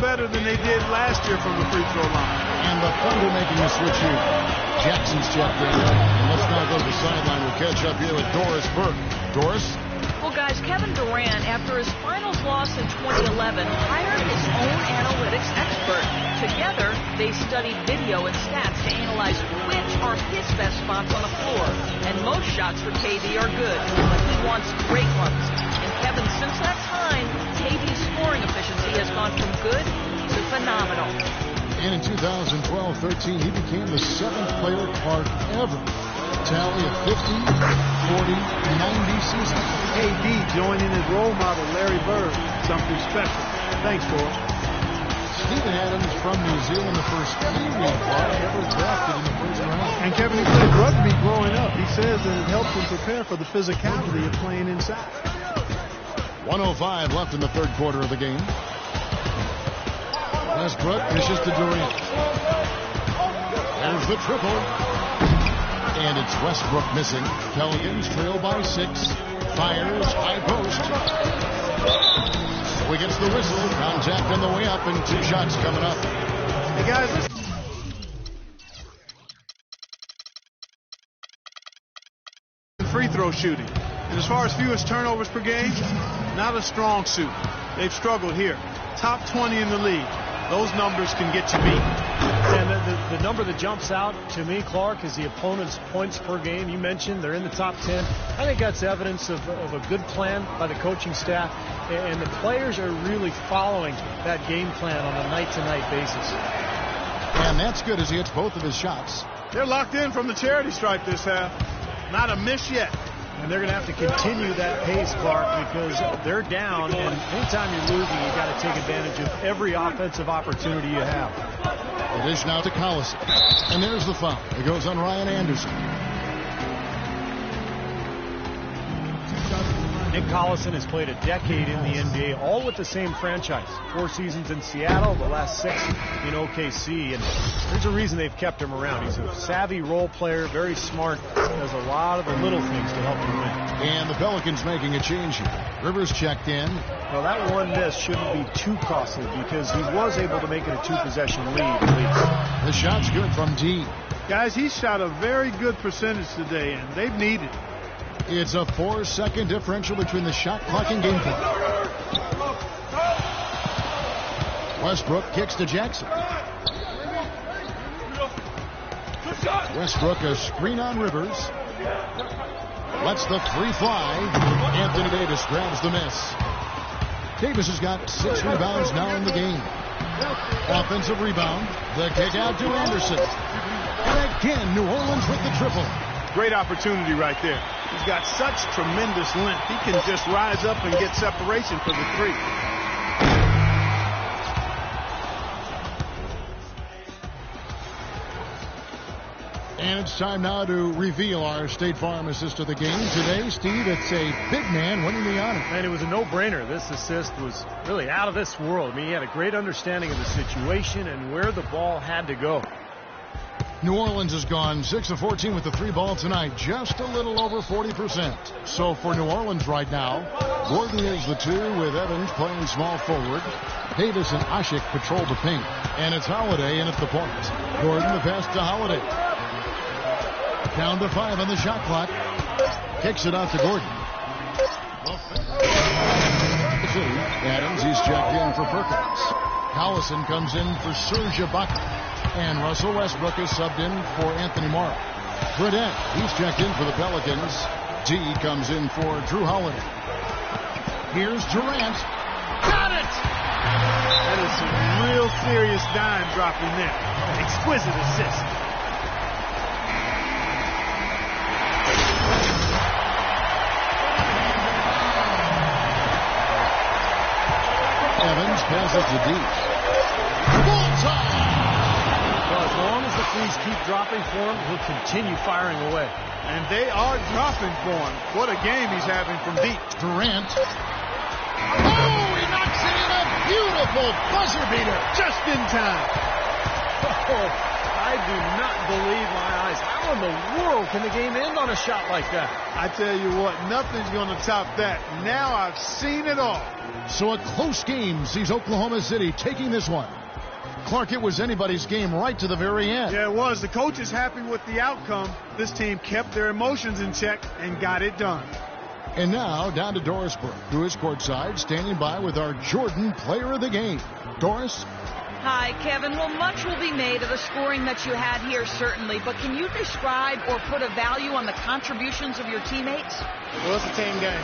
better than they did last year from the free throw line. And the Thunder making a switch here. Jackson's checked in. And let's now go to the sideline. We'll catch up here with Doris Burke. Doris? Well, guys, Kevin Durant, after his finals loss in 2011, hired his own analytics expert. Together, they studied video and stats to analyze which are his best spots on the floor. And most shots for KD are good, but he wants great ones. And Kevin, since that time, KD's scoring efficiency has gone from good to phenomenal. And in 2012-13, he became the 7th player Clark ever. Tally of 50, 40, 90 seasons. KD joining his role model, Larry Bird. Something special. Thanks, Paul. Steven Adams from New Zealand, the first Kiwi player ever drafted in the first round. And Kevin, he played rugby growing up. He says that it helps him prepare for the physicality of playing inside. 1:05 left in the third quarter of the game. Westbrook dishes to Durant. There's the triple. And it's Westbrook missing. Pelicans trail by 6. Fires high post. So he gets the whistle. Contact on the way up and 2 shots coming up. Hey guys, listen. Free throw shooting. And as far as fewest turnovers per game, not a strong suit. They've struggled here. Top 20 in the league. Those numbers can get you beat. And the number that jumps out to me, Clark, is the opponent's points per game. You mentioned they're in the top 10. I think that's evidence of a good plan by the coaching staff. And the players are really following that game plan on a night-to-night basis. And that's good as he hits both of his shots. They're locked in from the charity stripe this half. Not a miss yet. And they're going to have to continue that pace, Clark, because they're down. And anytime you're losing, you've got to take advantage of every offensive opportunity you have. The dish now to Collison. And there's the foul. It goes on Ryan Anderson. Nick Collison has played a decade in the NBA, all with the same franchise. 4 seasons in Seattle, the last 6 in OKC. And there's a reason they've kept him around. He's a savvy role player, very smart, does a lot of the little things to help him win. And the Pelicans making a change here. Rivers checked in. Well, that one miss shouldn't be too costly because he was able to make it a 2-possession lead at least. The shot's good from D. Guys, he shot a very good percentage today, and they've needed it. It's a 4-second differential between the shot clock and game clock. Westbrook kicks to Jackson. Westbrook a screen on Rivers. Lets the 3 fly. Anthony Davis grabs the miss. Davis has got 6 rebounds now in the game. Offensive rebound. The kick out to Anderson. And again, New Orleans with the triple. Great opportunity right there. He's got such tremendous length. He can just rise up and get separation for the 3. And it's time now to reveal our State Farm assist of the game. Today, Steve, it's a big man winning the honor. And it was a no-brainer. This assist was really out of this world. I mean, he had a great understanding of the situation and where the ball had to go. New Orleans has gone 6 of 14 with the 3 ball tonight, just a little over 40%. So for New Orleans right now, Gordon is the 2 with Evans playing small forward. Davis and Asik patrol the paint. And it's Holiday in at the point. Gordon the pass to Holiday. Down to 5 on the shot clock. Kicks it out to Gordon. Adams, he's checked in for Perkins. Collison comes in for Serge Ibaka. And Russell Westbrook is subbed in for Anthony Morrow. Burdett, he's checked in for the Pelicans. D comes in for Drew Holiday. Here's Durant. Got it! That is some real serious dime dropping there. An exquisite assist. Evans passes to D. Ball time! Well, as long as the threes keep dropping for him, he'll continue firing away. And they are dropping for him. What a game he's having from deep. Durant. Oh, he knocks it in. A beautiful buzzer beater. Just in time. Oh, I I do not believe my eyes. How in the world can the game end on a shot like that? I tell you what, nothing's going to top that. Now I've seen it all. So a close game sees Oklahoma City taking this one. Clark, it was anybody's game right to the very end. Yeah, it was. The coach is happy with the outcome. This team kept their emotions in check and got it done. And now down to Doris Burke, who is courtside, standing by with our Jordan player of the game. Doris? Hi, Kevin. Well, much will be made of the scoring that you had here, certainly. But can you describe or put a value on the contributions of your teammates? Well, it's a team game.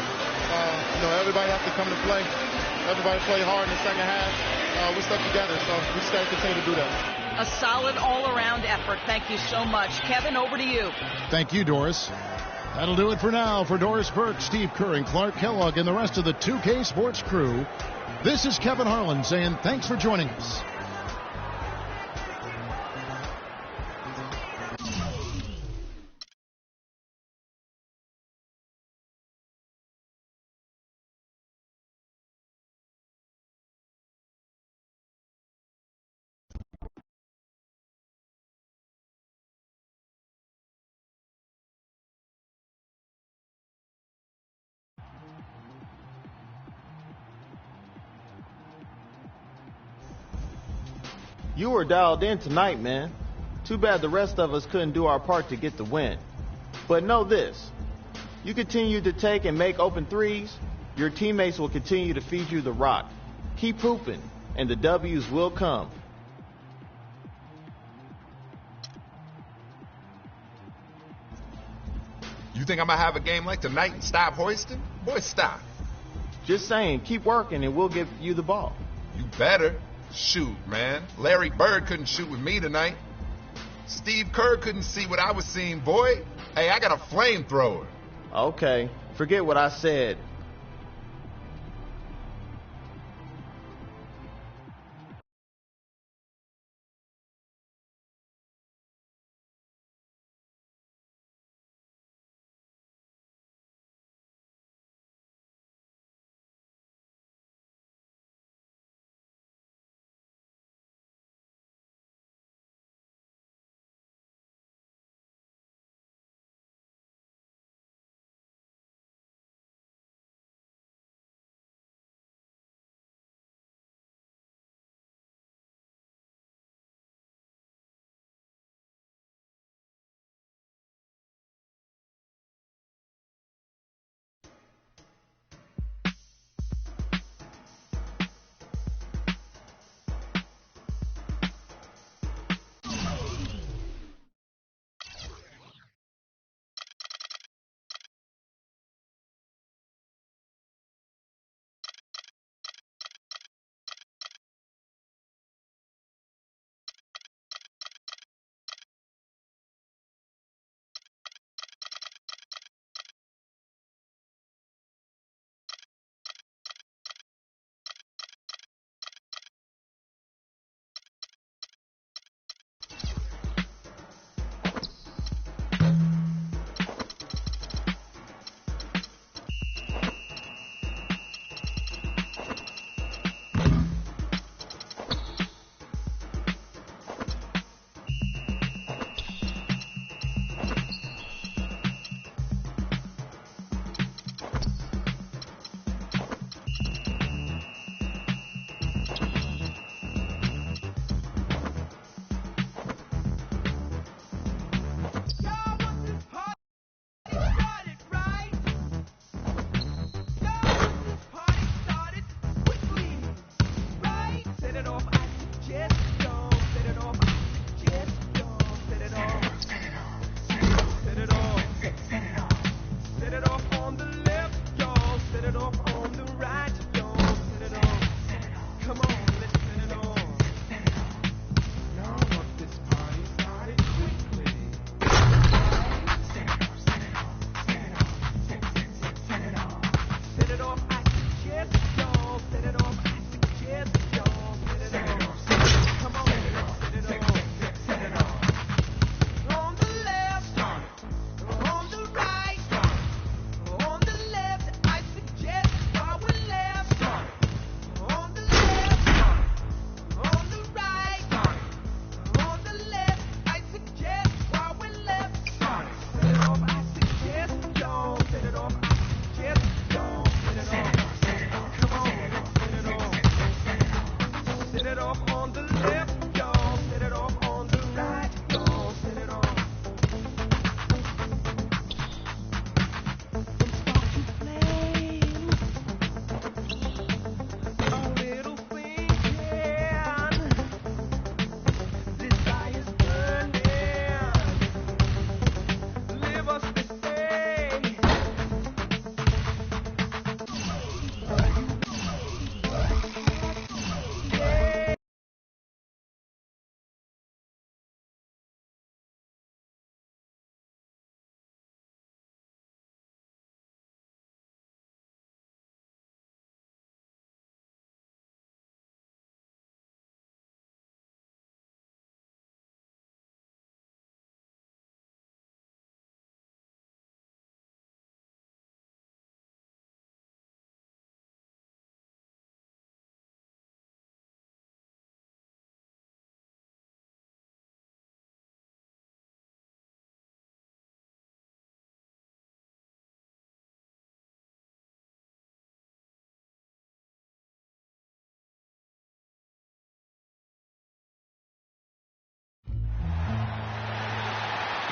Everybody has to come to play. Everybody played hard in the second half. We stuck together, so we just got to continue to do that. A solid all-around effort. Thank you so much. Kevin, over to you. Thank you, Doris. That'll do it for now. For Doris Burke, Steve Kerr, and Clark Kellogg, and the rest of the 2K Sports crew, this is Kevin Harlan saying thanks for joining us. You were dialed in tonight, man. Too bad the rest of us couldn't do our part to get the win. But know this, you continue to take and make open threes, your teammates will continue to feed you the rock. Keep hooping, and the W's will come. You think I'm going to have a game like tonight and stop hoisting? Boy, stop. Just saying, keep working and we'll give you the ball. You better. Shoot, man. Larry Bird couldn't shoot with me tonight. Steve Kerr couldn't see what I was seeing, boy. Hey, I got a flamethrower. Okay, forget what I said.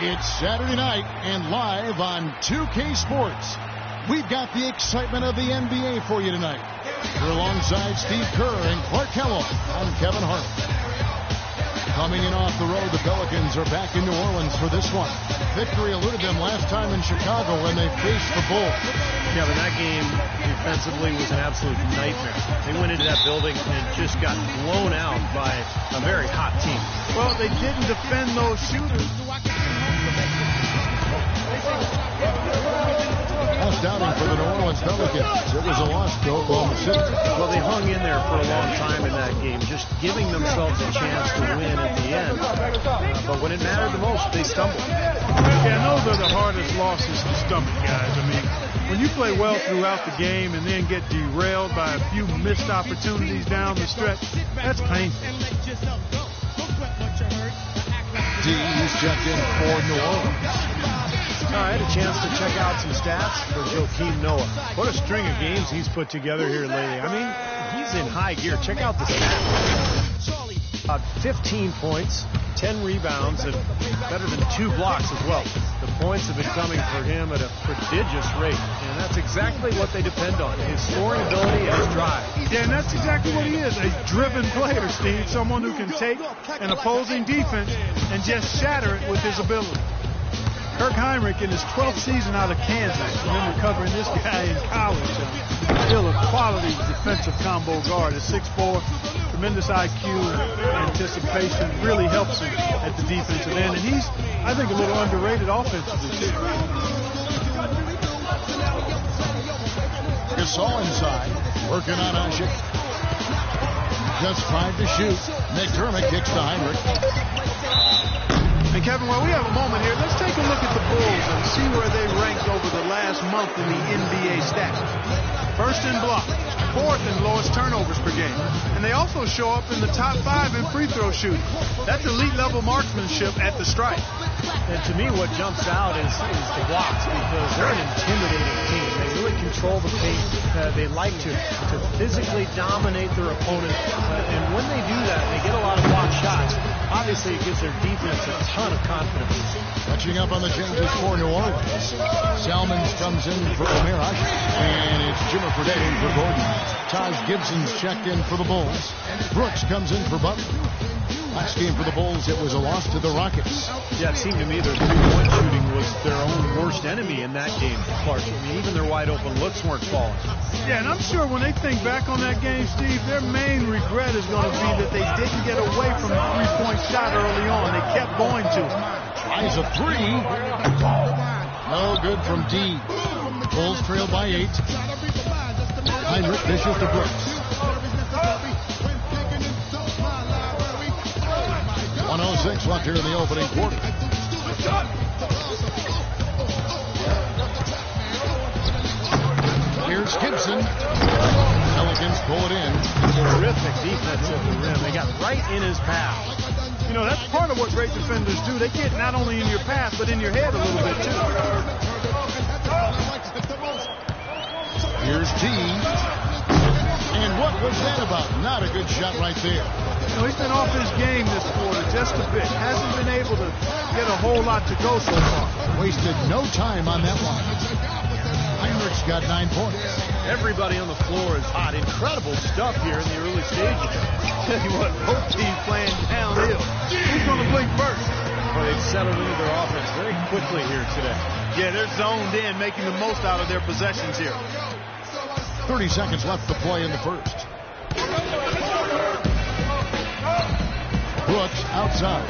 It's Saturday night and live on 2K Sports. We've got the excitement of the NBA for you tonight. We're alongside Steve Kerr and Clark Kellogg. I'm Kevin Hart. Coming in off the road, the Pelicans are back in New Orleans for this one. Victory eluded them last time in Chicago when they faced the Bulls. Yeah, but that game defensively was an absolute nightmare. They went into that building and just got blown out by a very hot team. Well, they didn't defend those shooters. Last outing for the New Orleans Pelicans. It was a loss to Oklahoma City. Well, they hung in there for a long time in that game, just giving themselves a chance to win at the end. But when it mattered the most, they stumbled. Yeah, those are the hardest losses to stomach, guys. I mean, when you play well throughout the game and then get derailed by a few missed opportunities down the stretch, that's painful. He's checked in for New Orleans. I had a chance to check out some stats for Joakim Noah. What a string of games he's put together here lately. I mean, He's in high gear. Check out the stats. About 15 points, 10 rebounds, and better than 2 blocks as well. The points have been coming for him at a prodigious rate, and that's exactly what they depend on, his scoring ability and his drive. Yeah, and that's exactly what he is, a driven player, Steve, someone who can take an opposing defense and just shatter it with his ability. Kirk Heinrich in his 12th season out of Kansas, remember covering this guy in college. Still a quality defensive combo guard at 6'4", tremendous IQ and anticipation, really helps him at the defensive end. And he's, I think, a little underrated offensively, too. Gasol inside, working on Ashik. Just 5 to shoot. McDermott kicks to Heinrich. And Kevin, while we have a moment here, let's take a look at the Bulls and see where they ranked over the last month in the NBA stats. First in blocks, 4th in lowest turnovers per game. And they also show up in the top 5 in free throw shooting. That's elite level marksmanship at the stripe. And to me, what jumps out is the blocks, because they're an intimidating team. They really control the paint. They like to physically dominate their opponent. And when they do that, they get a lot of block shots. Obviously, it gives their defense a ton of confidence. Touching up on the changes for New Orleans. Salmons comes in for O'Meara, and it's Jimmer Fredette in for Gordon. Taj Gibson's checked in for the Bulls. Brooks comes in for Butler. Last game for the Bulls, it was a loss to the Rockets. Yeah, it seemed to me their three-point shooting was their own worst enemy in that game, Clark. I mean, even their wide-open looks weren't falling. Yeah, and I'm sure when they think back on that game, Steve, their main regret is going to be that they didn't get away from the three-point shot early on. They kept going to it. Tries a 3. No good from D. Bulls trail by 8. Heinrich dishes to Brooks. 1:06 left here in the opening quarter. Here's Gibson. Pelicans pull it in. Terrific defense at the rim. They got right in his path. You know, that's part of what great defenders do. They get not only in your path, but in your head a little bit, too. Here's T. And what was that about? Not a good shot right there. You know, he's been off his game this quarter just a bit. Hasn't been able to get a whole lot to go so far. Wasted no time on that one. Heinrich's got 9 points. Everybody on the floor is hot. Incredible stuff here in the early stages. Tell you what, both teams playing downhill. Who's going to blink first? Well, they've settled into their offense very quickly here today. Yeah, they're zoned in, making the most out of their possessions here. 30 seconds left to play in the first. Brooks outside.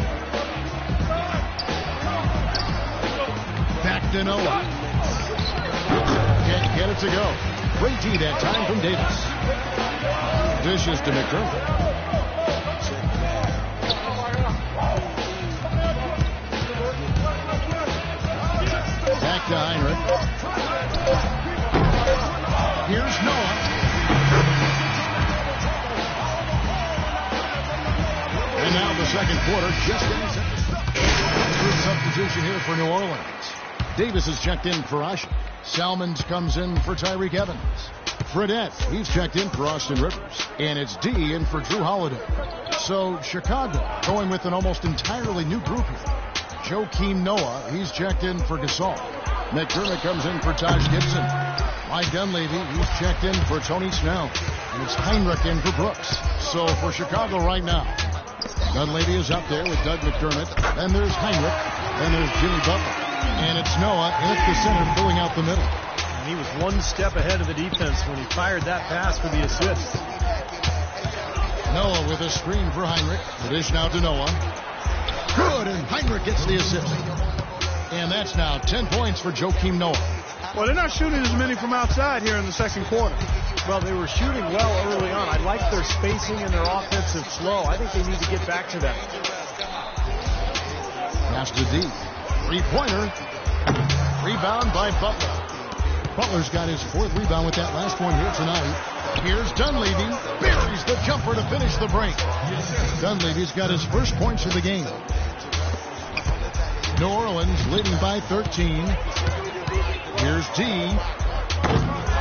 Back to Noah. Can't get it to go. Great D that time from Davis. Dishes to McDermott. Back to Heinrich. Here's Noah. And now the second quarter just getting set. Third substitution here for New Orleans. Davis is checked in for Ashe. Salmons comes in for Tyreek Evans. Fredette, he's checked in for Austin Rivers. And it's D in for Drew Holiday. So Chicago going with an almost entirely new group here. Joakim Noah, he's checked in for Gasol. McDermott comes in for Taj Gibson. Mike Dunleavy, he's checked in for Tony Snell. And it's Heinrich in for Brooks. So for Chicago right now, Dunleavy is up there with Doug McDermott. Then there's Heinrich. Then there's Jimmy Butler. And it's Noah at the center filling out the middle. And he was one step ahead of the defense when he fired that pass for the assist. Noah with a screen for Heinrich. The dish now to Noah. Good, and Heinrich gets the assist. And that's now 10 points for Joakim Noah. Well, they're not shooting as many from outside here in the second quarter. Well, they were shooting well early on. I like their spacing and their offensive flow. I think they need to get back to that. Pass to D. Three-pointer. Rebound by Butler. Butler's got his 4th rebound with that last one here tonight. Here's Dunleavy. Buries the jumper to finish the break. Dunleavy's got his first points of the game. New Orleans leading by 13. Here's D.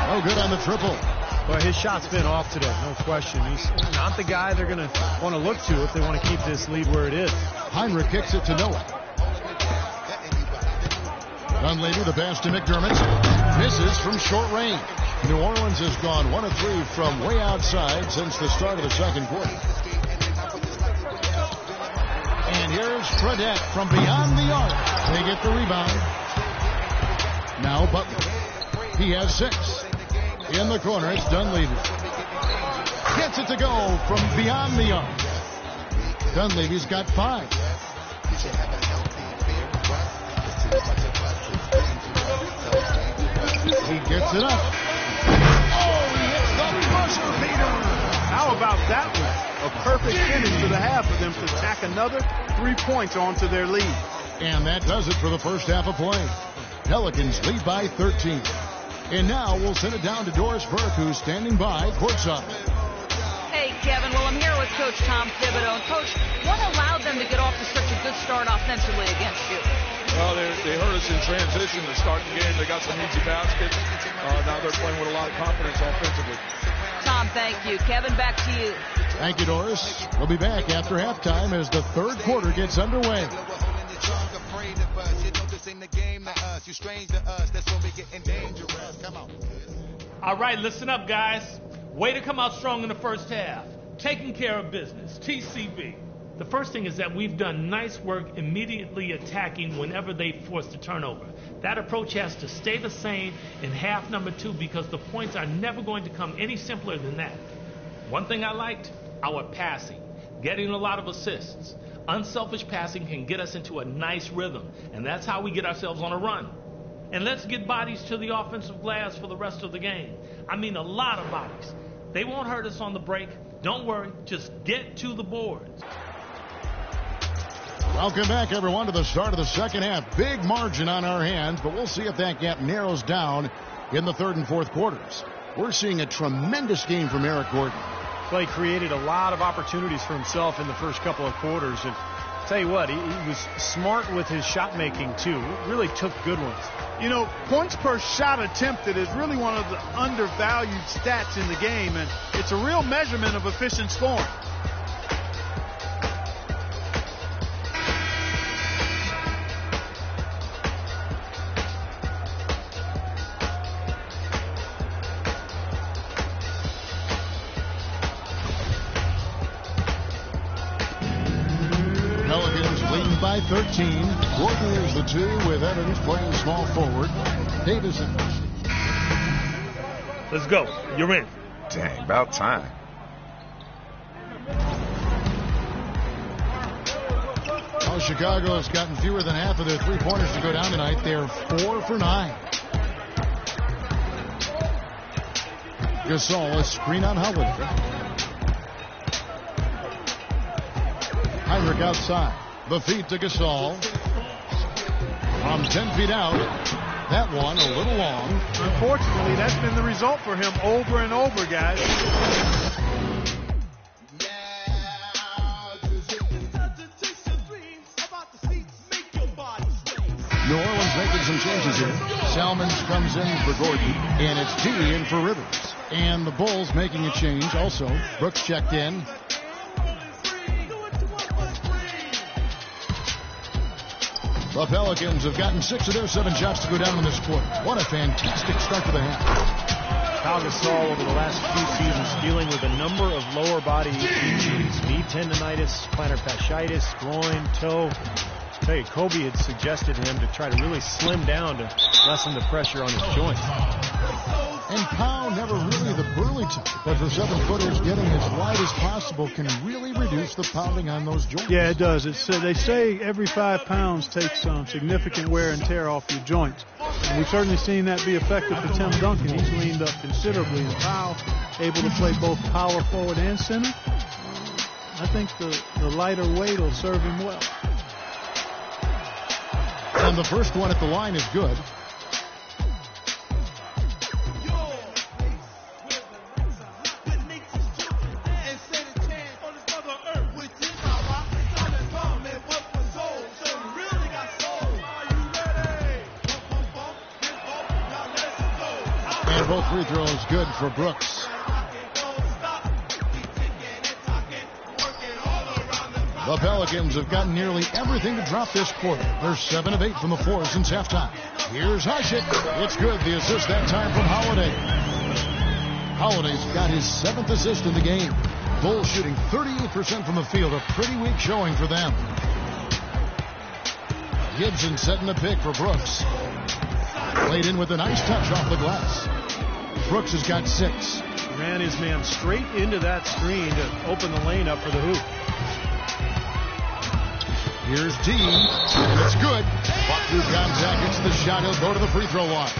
No good on the triple. Well, his shot's been off today, no question. He's not the guy they're going to want to look to if they want to keep this lead where it is. Heinrich kicks it to Noah. Dunleavy, the pass to McDermott. Misses from short range. New Orleans has gone 1 of 3 from way outside since the start of the second quarter. And here's Fredette from beyond the arc. They get the rebound. Now Butler. He has 6. In the corner, it's Dunleavy. Gets it to go from beyond the arc. Dunleavy's got 5. He gets it up. Oh, he hits the buzzer beater. How about that one? A perfect finish to the half for them to tack another 3 points onto their lead. And that does it for the first half of play. Pelicans lead by 13. And now we'll send it down to Doris Burke, who's standing by courtside. Hey, Kevin. Well, I'm here with Coach Tom Thibodeau. And, Coach, what allowed them to get off to such a good start offensively against you? Well, they hurt us in transition to start the game. They got some easy baskets. Now they're playing with a lot of confidence offensively. Tom, thank you. Kevin, back to you. Thank you, Doris. We'll be back after halftime as the third quarter gets underway. All right, listen up, guys. Way to come out strong in the first half. Taking care of business. TCB. The first thing is that we've done nice work immediately attacking whenever they force the turnover. That approach has to stay the same in half number 2 because the points are never going to come any simpler than that. One thing I liked, our passing, getting a lot of assists. Unselfish passing can get us into a nice rhythm, and that's how we get ourselves on a run. And let's get bodies to the offensive glass for the rest of the game. I mean a lot of bodies. They won't hurt us on the break. Don't worry, just get to the boards. Welcome back, everyone, to the start of the second half. Big margin on our hands, but we'll see if that gap narrows down in the third and fourth quarters. We're seeing a tremendous game from Eric Gordon. Well, he created a lot of opportunities for himself in the first couple of quarters. And tell you what, he was smart with his shot making, too. Really took good ones. You know, points per shot attempted is really one of the undervalued stats in the game, and it's a real measurement of efficient scoring. lead by 13. Warriors the 2 with Evans playing small forward. Davison. Let's go. You're in. Dang, about time. Well, Chicago has gotten fewer than half of their three-pointers to go down tonight. They're 4 for 9. Gasol, a screen on Howard. Heinrich outside. The feed to Gasol. From 10 feet out. That one a little long. Unfortunately, that's been the result for him over and over, guys. New Orleans making some changes here. Salmons comes in for Gordon, and it's D in for Rivers. And the Bulls making a change also. Brooks checked in. The Pelicans have gotten 6 of their 7 shots to go down in this quarter. What a fantastic start to the half. Pau Gasol over the last few seasons dealing with a number of lower body injuries. Knee tendonitis, plantar fasciitis, groin, toe. I tell you, Kobe had suggested to him to try to really slim down to lessen the pressure on his joints. And Pau never really the burly type, but for 7-footers, getting as wide as possible can really reduce the pounding on those joints. Yeah, it does. They say every 5 pounds takes some significant wear and tear off your joints. And we've certainly seen that be effective for Tim Duncan. He's leaned up considerably, and Pau able to play both power forward and center. I think the lighter weight will serve him well. And the first one at the line is good. And both free throws good for Brooks. The Pelicans have gotten nearly everything to drop this quarter. They're 7 of 8 from the floor since halftime. Here's Hasek. It's good. The assist that time from Holiday. Holiday's got his 7th assist in the game. Bulls shooting 38% from the field. A pretty weak showing for them. Gibson setting the pick for Brooks. Played in with a nice touch off the glass. Brooks has got 6. Ran his man straight into that screen to open the lane up for the hoop. Here's D, and it's good. Fought through contact, gets the shot. He'll go to the free throw line.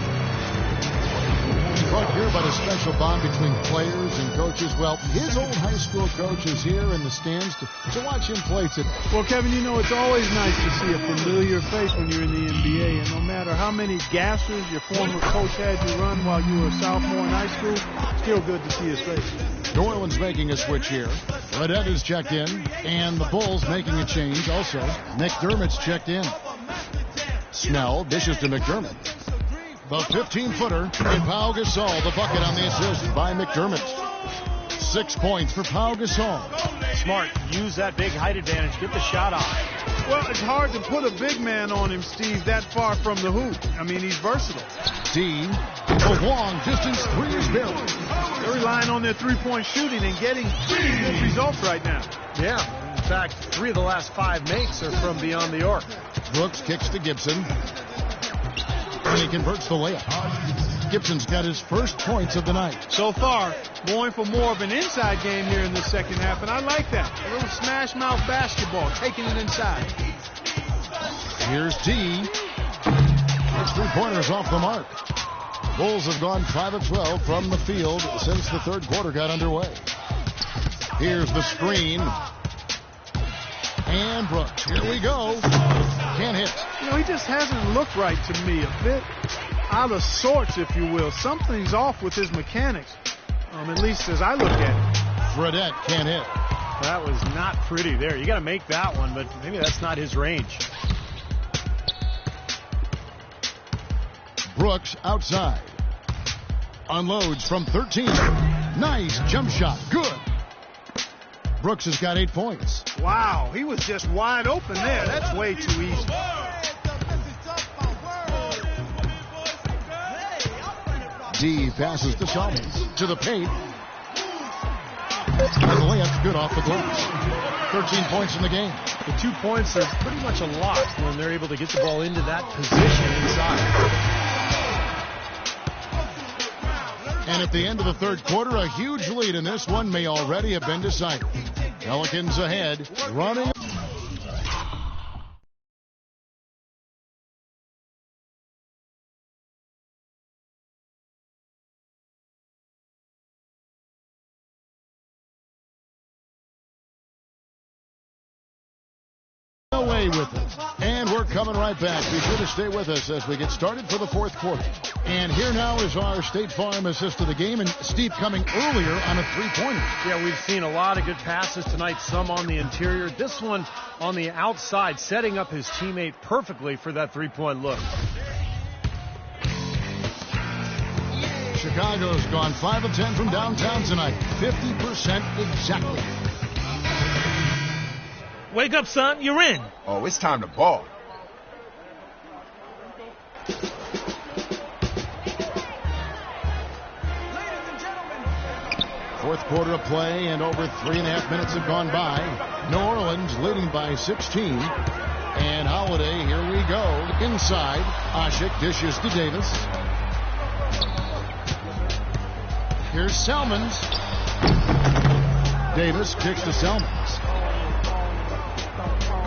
Talk here about a special bond between players and coaches. Well, his old high school coach is here in the stands to watch him play today. Well, Kevin, you know, it's always nice to see a familiar face when you're in the NBA. And no matter how many gassers your former coach had you run while you were a sophomore in high school, still good to see his face. New Orleans making a switch here. Redette is checked in, and the Bulls making a change also. McDermott's checked in. Snell dishes to McDermott. The 15-footer in Pau Gasol. The bucket on the assist by McDermott. 6 points for Pau Gasol. Smart. Use that big height advantage. Get the shot off. Well, it's hard to put a big man on him, Steve, that far from the hoop. I mean, he's versatile. D, a long distance three is barely. They're relying on their three-point shooting and getting good results right now. Yeah. In fact, 3 of the last 5 makes are from beyond the arc. Brooks kicks to Gibson. And he converts the layup. Gibson's got his first points of the night. So far, going for more of an inside game here in the second half, and I like that. A little smash mouth basketball, taking it inside. Here's D. His 3-pointers off the mark. Bulls have gone 5 of 12 from the field since the third quarter got underway. Here's the screen. And Brooks, here we go. Can't hit. You know, he just hasn't looked right to me. A bit out of sorts, if you will. Something's off with his mechanics, at least as I look at it. Fredette can't hit. That was not pretty there. You got to make that one, but maybe that's not his range. Brooks outside. Unloads from 13. Nice jump shot. Good. Brooks has got 8 points. Wow, he was just wide open there. That's way too easy. D passes to Salmons. To the paint. And the layup's good off the glass. 13 points in the game. The 2 points are pretty much a lot when they're able to get the ball into that position inside. And at the end of the third quarter, a huge lead in this one may already have been decided. Pelicans ahead, running. Away with it. And we're coming right back. Be sure to stay with us as we get started for the fourth quarter. And here now is our State Farm assist to the game, and Steve coming earlier on a three-pointer. Yeah, we've seen a lot of good passes tonight, some on the interior. This one on the outside, setting up his teammate perfectly for that three-point look. Chicago's gone 5 of 10 from downtown tonight. 50% exactly. Wake up, son. You're in. Oh, it's time to ball. Fourth quarter of play, and over 3.5 minutes have gone by. New Orleans leading by 16. And Holiday, here we go. Inside, Asik dishes to Davis. Here's Selmans. Davis kicks to Selmans.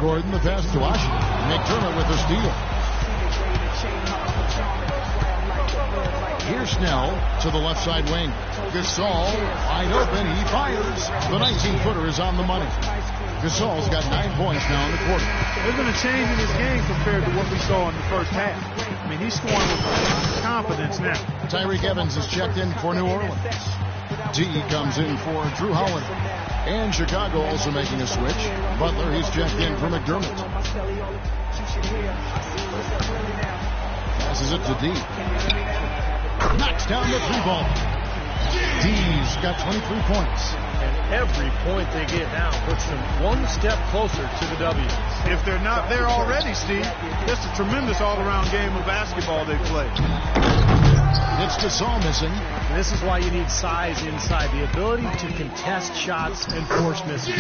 Gordon the pass to Washington. McDermott with the steal. Here's Snell to the left side wing. Gasol wide open. He fires. The 19-footer is on the money. Gasol's got 9 points now in the quarter. There's been a change in this game compared to what we saw in the first half. I mean, he's scoring with confidence now. Tyreek Evans is checked in for New Orleans. DE comes in for Drew Holiday. And Chicago also making a switch. Butler, he's checked in for McDermott. Passes it to D. Knocks down the three ball. D's got 23 points. And every point they get now puts them one step closer to the W. If they're not there already, Steve, that's a tremendous all-around game of basketball they play. It's Gasol missing. And this is why you need size inside, the ability to contest shots and force misses.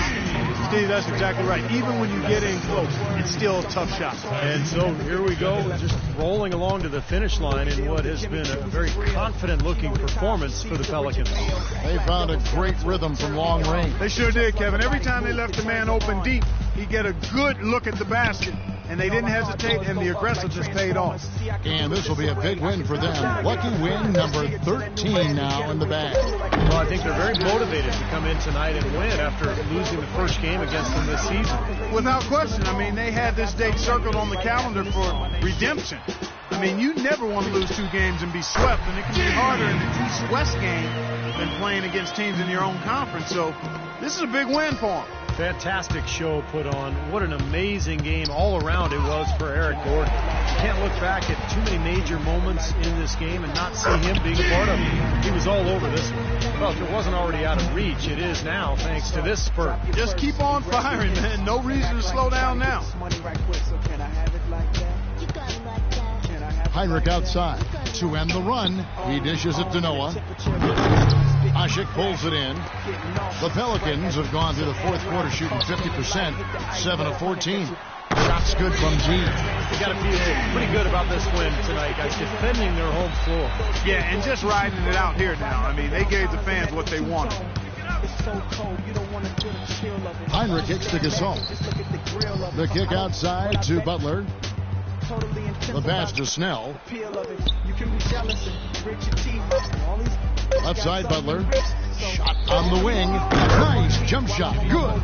Steve, that's exactly right. Even when you get in close, it's still a tough shot. And so here we go, just rolling along to the finish line in what has been a very confident-looking performance for the Pelicans. They found a great rhythm from long range. They sure did, Kevin. Every time they left the man open deep, he'd get a good look at the basket. And they didn't hesitate, and the aggressiveness paid off. And this will be a big win for them. Lucky win number 13 now in the bag. Well, I think they're very motivated to come in tonight and win after losing the first game against them this season. Without question. I mean, they had this date circled on the calendar for redemption. I mean, you never want to lose 2 games and be swept, and it can be harder in the East West game than playing against teams in your own conference. So this is a big win for them. Fantastic show put on. What an amazing game all around it was for Eric Gordon. You can't look back at too many major moments in this game and not see him being a part of it. He was all over this one. Well, if it wasn't already out of reach, it is now thanks to this spurt. Just keep on firing, man. No reason to slow down now. Heinrich outside to end the run. He dishes it to Noah. Asik pulls it in. The Pelicans have gone through the fourth quarter shooting 50%, 7 of 14. Shots good from G. You got to feel pretty good about this win tonight, guys. Defending their home floor. Yeah, and just riding it out here now. I mean, they gave the fans what they wanted. Heinrich kicks to Gasol. The kick outside to Butler. The pass to Snell. Left side, Butler. Shot on the wing. Nice jump shot. Good.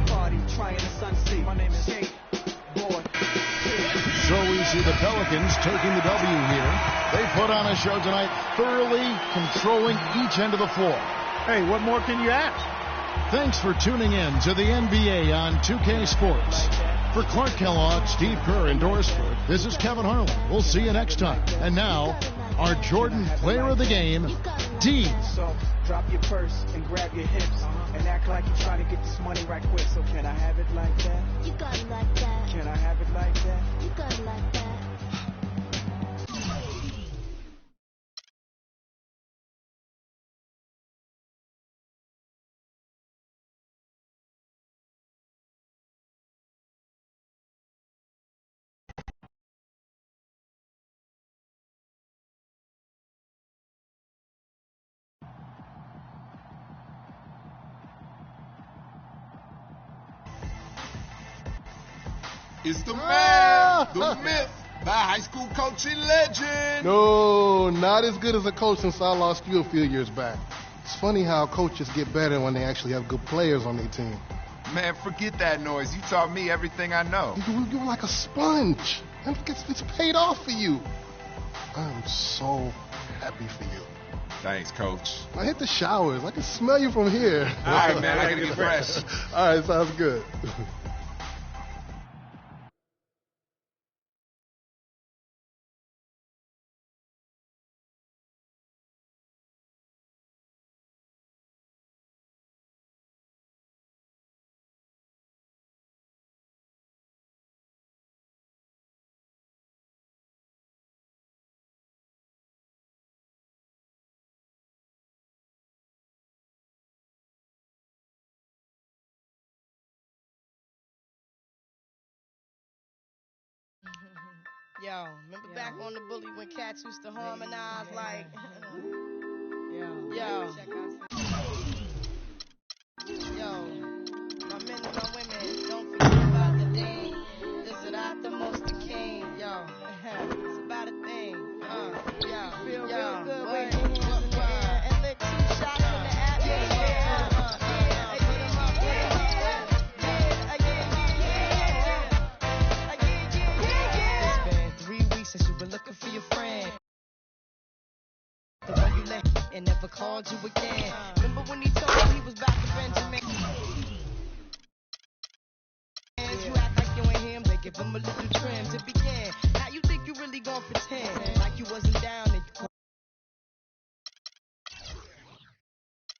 So we see the Pelicans taking the W here. They put on a show tonight, thoroughly controlling each end of the floor. Hey, what more can you ask? Thanks for tuning in to the NBA on 2K Sports. For Clark Kellogg, Steve Kerr, and Doris Burke, this is Kevin Harlan. We'll see you next time. And now, our Jordan Player of the Game, D. So drop your purse and grab your hips and act like you're trying to get this money right quick. So can I have it like that? You got it like that. Can I have it like that? You got it like that. It's the man, the myth, the high school coaching legend. No, not as good as a coach since I lost you a few years back. It's funny how coaches get better when they actually have good players on their team. Man, forget that noise. You taught me everything I know. You're like a sponge. And it's paid off for you. I'm so happy for you. Thanks, Coach. I hit the showers. I can smell you from here. All right, man. I gotta get fresh. All right, sounds good. Yo, remember back on the bully when cats used to harmonize like, yo, my men and my women, don't forget about the thing. This is not the most the king, yo. It's about a thing, feel real good when your hands in the air and lick 2 shots in the atmosphere. Since you've been looking for your friend, the one you let and never called you again. Remember when he told you he was back to Benjamin? You act like you ain't him, they give him a little trim to begin. How you think you really gon' pretend like you wasn't down and you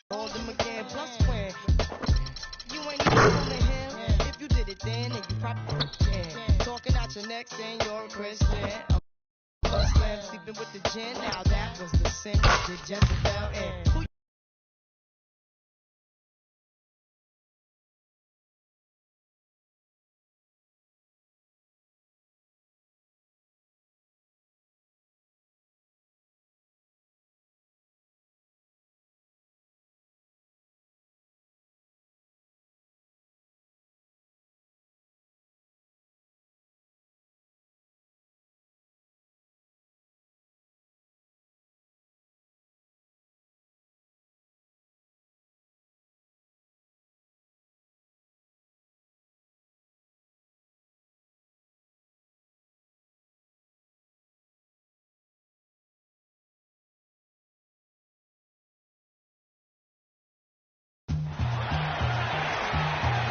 called him again? Plus when you ain't even fooling him, if you did it then you probably can. Talking out your neck saying you're a Christian. Slam sleeping with the gin. Now that was the sin that did Jezebel in. Who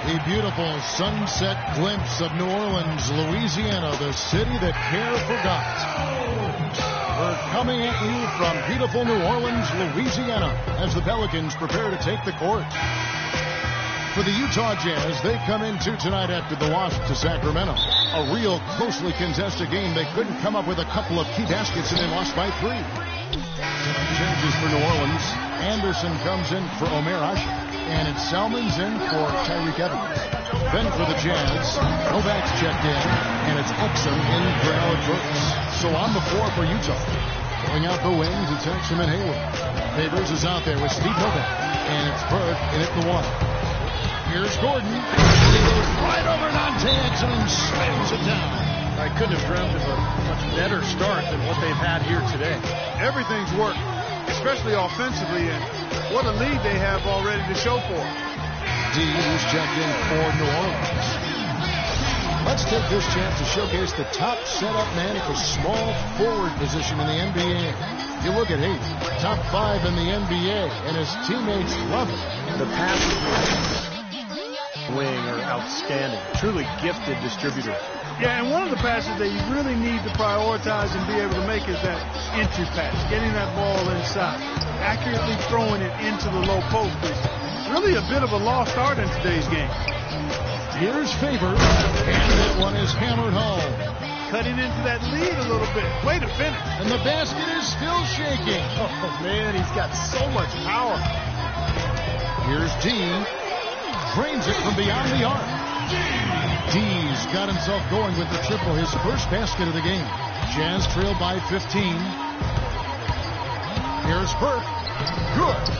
A beautiful sunset glimpse of New Orleans, Louisiana, the city that care forgot. We're coming at you from beautiful New Orleans, Louisiana, as the Pelicans prepare to take the court. For the Utah Jazz, they come into tonight after the loss to Sacramento. A real closely contested game. They couldn't come up with a couple of key baskets and they lost by 3. Some changes for New Orleans. Anderson comes in for Omer Asher. And it's Salmon's in for Tyreek Evans. Then for the Jazz, Novak's checked in, and it's Exum in for Alec Burks. So on the floor for Utah. Going out the wings, it's Exum and Hayward. Favors is out there with Steve Novak, and it's Burke in at the 1. Here's Gordon. He goes right over Dante Exum and slams it down. I couldn't have dreamt of a much better start than what they've had here today. Everything's worked, especially offensively, and what a lead they have already to show for it. Who's checked in for New Orleans. Let's take this chance to showcase the top setup man at the small forward position in the NBA. You look at Hayes, top 5 in the NBA, and his teammates love it. The passes wing are outstanding. Truly gifted distributors. Yeah, and one of the passes that you really need to prioritize and be able to make is that entry pass, getting that ball inside, accurately throwing it into the low post. It's really a bit of a lost art in today's game. Here's Favors, and that one is hammered home. Cutting into that lead a little bit. Way to finish. And the basket is still shaking. Oh, man, he's got so much power. Here's D. Drains it from beyond the arc. D's got himself going with the triple, his first basket of the game. Jazz trail by 15. Here's Burke. Good.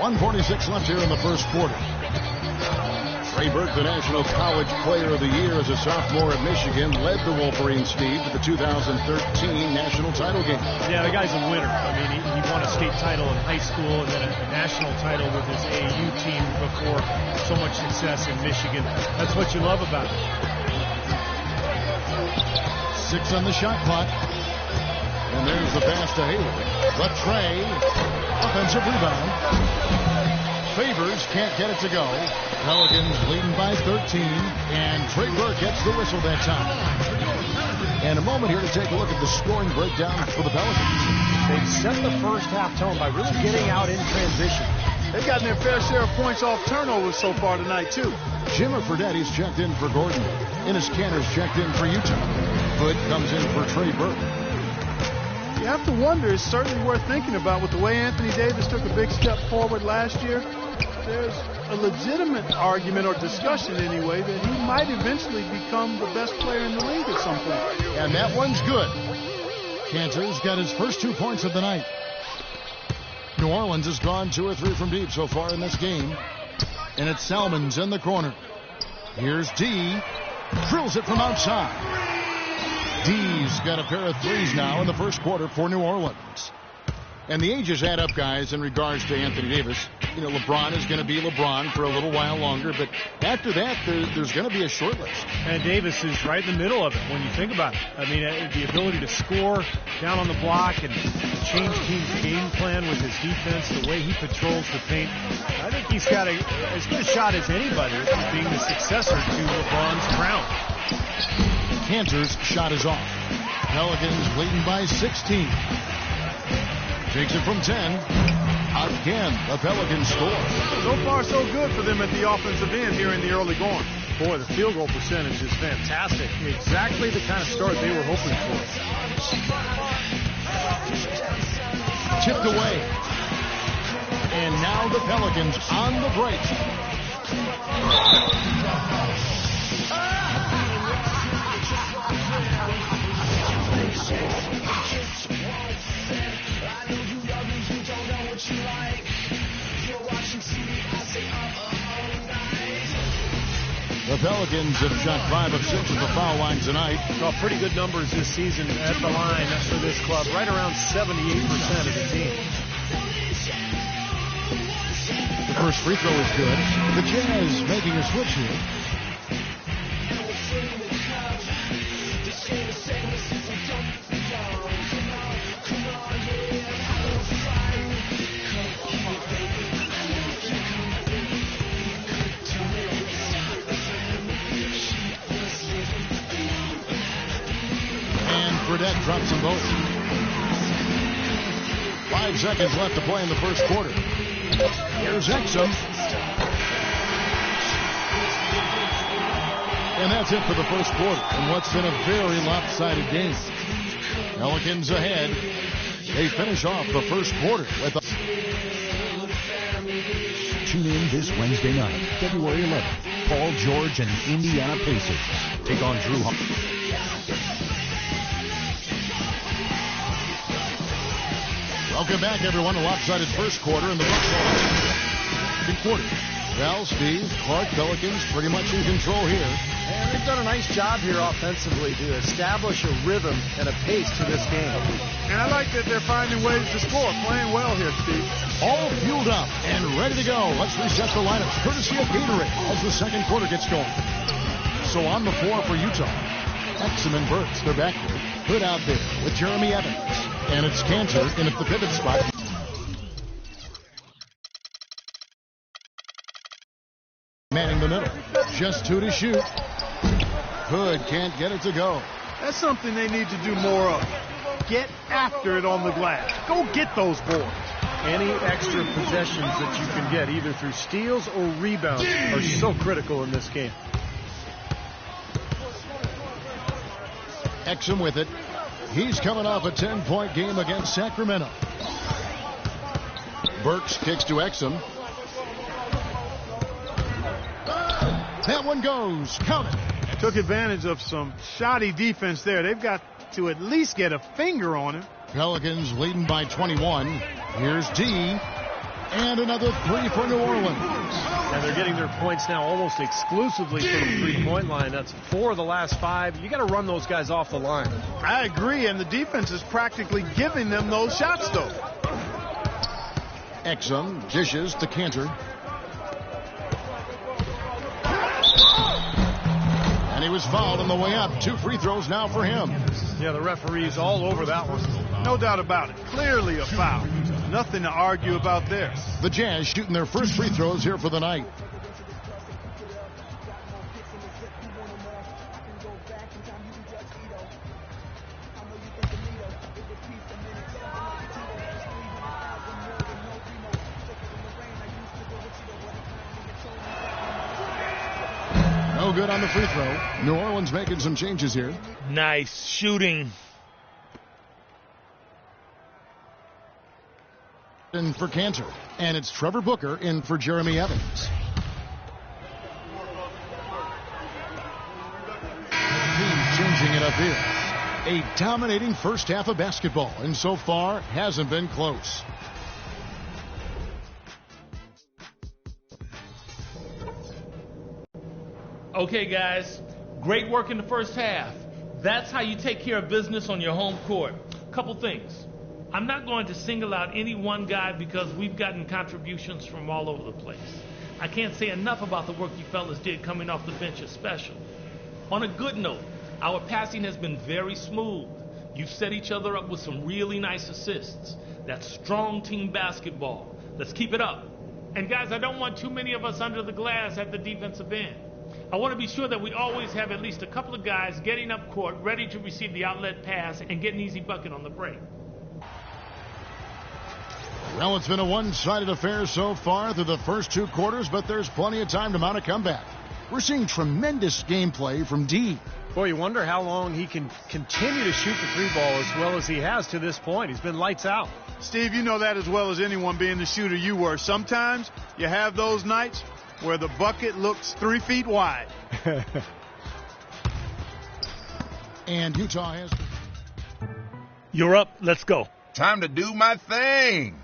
1:46 left here in the first quarter. Trey Burke, the National College Player of the Year as a sophomore at Michigan, led the Wolverines, Steve, to the 2013 national title game. Yeah, the guy's a winner. I mean, he won a state title in high school and then a national title with his AAU team before so much success in Michigan. That's what you love about it. 6 on the shot clock. And there's the pass to Haley. The Trey. Offensive rebound. Favors can't get it to go. Pelicans leading by 13. And Trey Burke gets the whistle that time. And a moment here to take a look at the scoring breakdown for the Pelicans. They've set the first half tone by really getting out in transition. They've gotten their fair share of points off turnovers so far tonight, too. Jimmer Fredetti's checked in for Gordon. Ennis Cantor's checked in for Utah. Hood comes in for Trey Burke. You have to wonder, it's certainly worth thinking about with the way Anthony Davis took a big step forward last year. There's a legitimate argument or discussion anyway that he might eventually become the best player in the league at some point. And that one's good. Cantor's got his first 2 points of the night. New Orleans has gone 2 or 3 from deep so far in this game. And it's Salmons in the corner. Here's D. Drills it from outside. D's got a pair of threes now in the first quarter for New Orleans. And the ages add up, guys, in regards to Anthony Davis. You know, LeBron is going to be LeBron for a little while longer, but after that, there's going to be a short list. And Davis is right in the middle of it when you think about it. I mean, the ability to score down on the block and change teams' game plan with his defense, the way he patrols the paint. I think he's got as good a shot as anybody at being the successor to LeBron's crown. Cantor's shot is off. Pelicans leading by 16. Takes it from 10. Again, the Pelicans score. So far, so good for them at the offensive end here in the early going. Boy, the field goal percentage is fantastic. Exactly the kind of start they were hoping for. Tipped away. And now the Pelicans on the break. The Pelicans have shot 5 of 6 at the foul line tonight. Well, pretty good numbers this season at the line for this club. Right around 78% of the team. The first free throw is good. The Jazz making a switch here. Burdette drops them both. 5 seconds left to play in the first quarter. Here's Exum. And that's it for the first quarter in what's been a very lopsided game. Pelicans ahead. They finish off the first quarter with a... Tune in this Wednesday night, February 11th. Paul George and the Indiana Pacers take on Drew Holiday. Welcome back, everyone. A lopsided first quarter in the second quarter. Well, Steve, Clark, Pelicans pretty much in control here. And they've done a nice job here offensively to establish a rhythm and a pace to this game. And I like that they're finding ways to score. Playing well here, Steve. All fueled up and ready to go. Let's reset the lineups, courtesy of Gatorade, as the second quarter gets going. So on the floor for Utah, Exum and Burks, they're back there. Hood out there with Jeremy Evans. And it's Cantor in at the pivot spot. Manning the middle. Just 2 to shoot. Hood can't get it to go. That's something they need to do more of. Get after it on the glass. Go get those boards. Any extra possessions that you can get, either through steals or rebounds, are so critical in this game. Exum with it. He's coming off a 10-point game against Sacramento. Burks kicks to Exum. That one goes. Count it. Took advantage of some shoddy defense there. They've got to at least get a finger on him. Pelicans leading by 21. Here's D. And another three for New Orleans. And they're getting their points now almost exclusively from the three-point line. That's 4 of the last 5. You got to run those guys off the line. I agree, and the defense is practically giving them those shots, though. Exum dishes to Cantor. And he was fouled on the way up. 2 free throws now for him. Yeah, the referee's all over that one. No doubt about it. Clearly a foul. Nothing to argue about there. The Jazz shooting their first free throws here for the night. No good on the free throw. New Orleans making some changes here. Nice shooting. In for Cantor, and it's Trevor Booker in for Jeremy Evans. Team changing it up here. A dominating first half of basketball, and so far hasn't been close. Okay, guys, great work in the first half. That's how you take care of business on your home court. Couple things. I'm not going to single out any one guy because we've gotten contributions from all over the place. I can't say enough about the work you fellas did coming off the bench especially. On a good note, our passing has been very smooth. You've set each other up with some really nice assists. That's strong team basketball. Let's keep it up. And guys, I don't want too many of us under the glass at the defensive end. I want to be sure that we always have at least a couple of guys getting up court, ready to receive the outlet pass and get an easy bucket on the break. Well, it's been a one-sided affair so far through the first 2 quarters, but there's plenty of time to mount a comeback. We're seeing tremendous gameplay from D. Boy, you wonder how long he can continue to shoot the 3 ball as well as he has to this point. He's been lights out. Steve, you know that as well as anyone, being the shooter you were. Sometimes you have those nights where the bucket looks 3 feet wide. And Utah has... You're up. Let's go. Time to do my thing.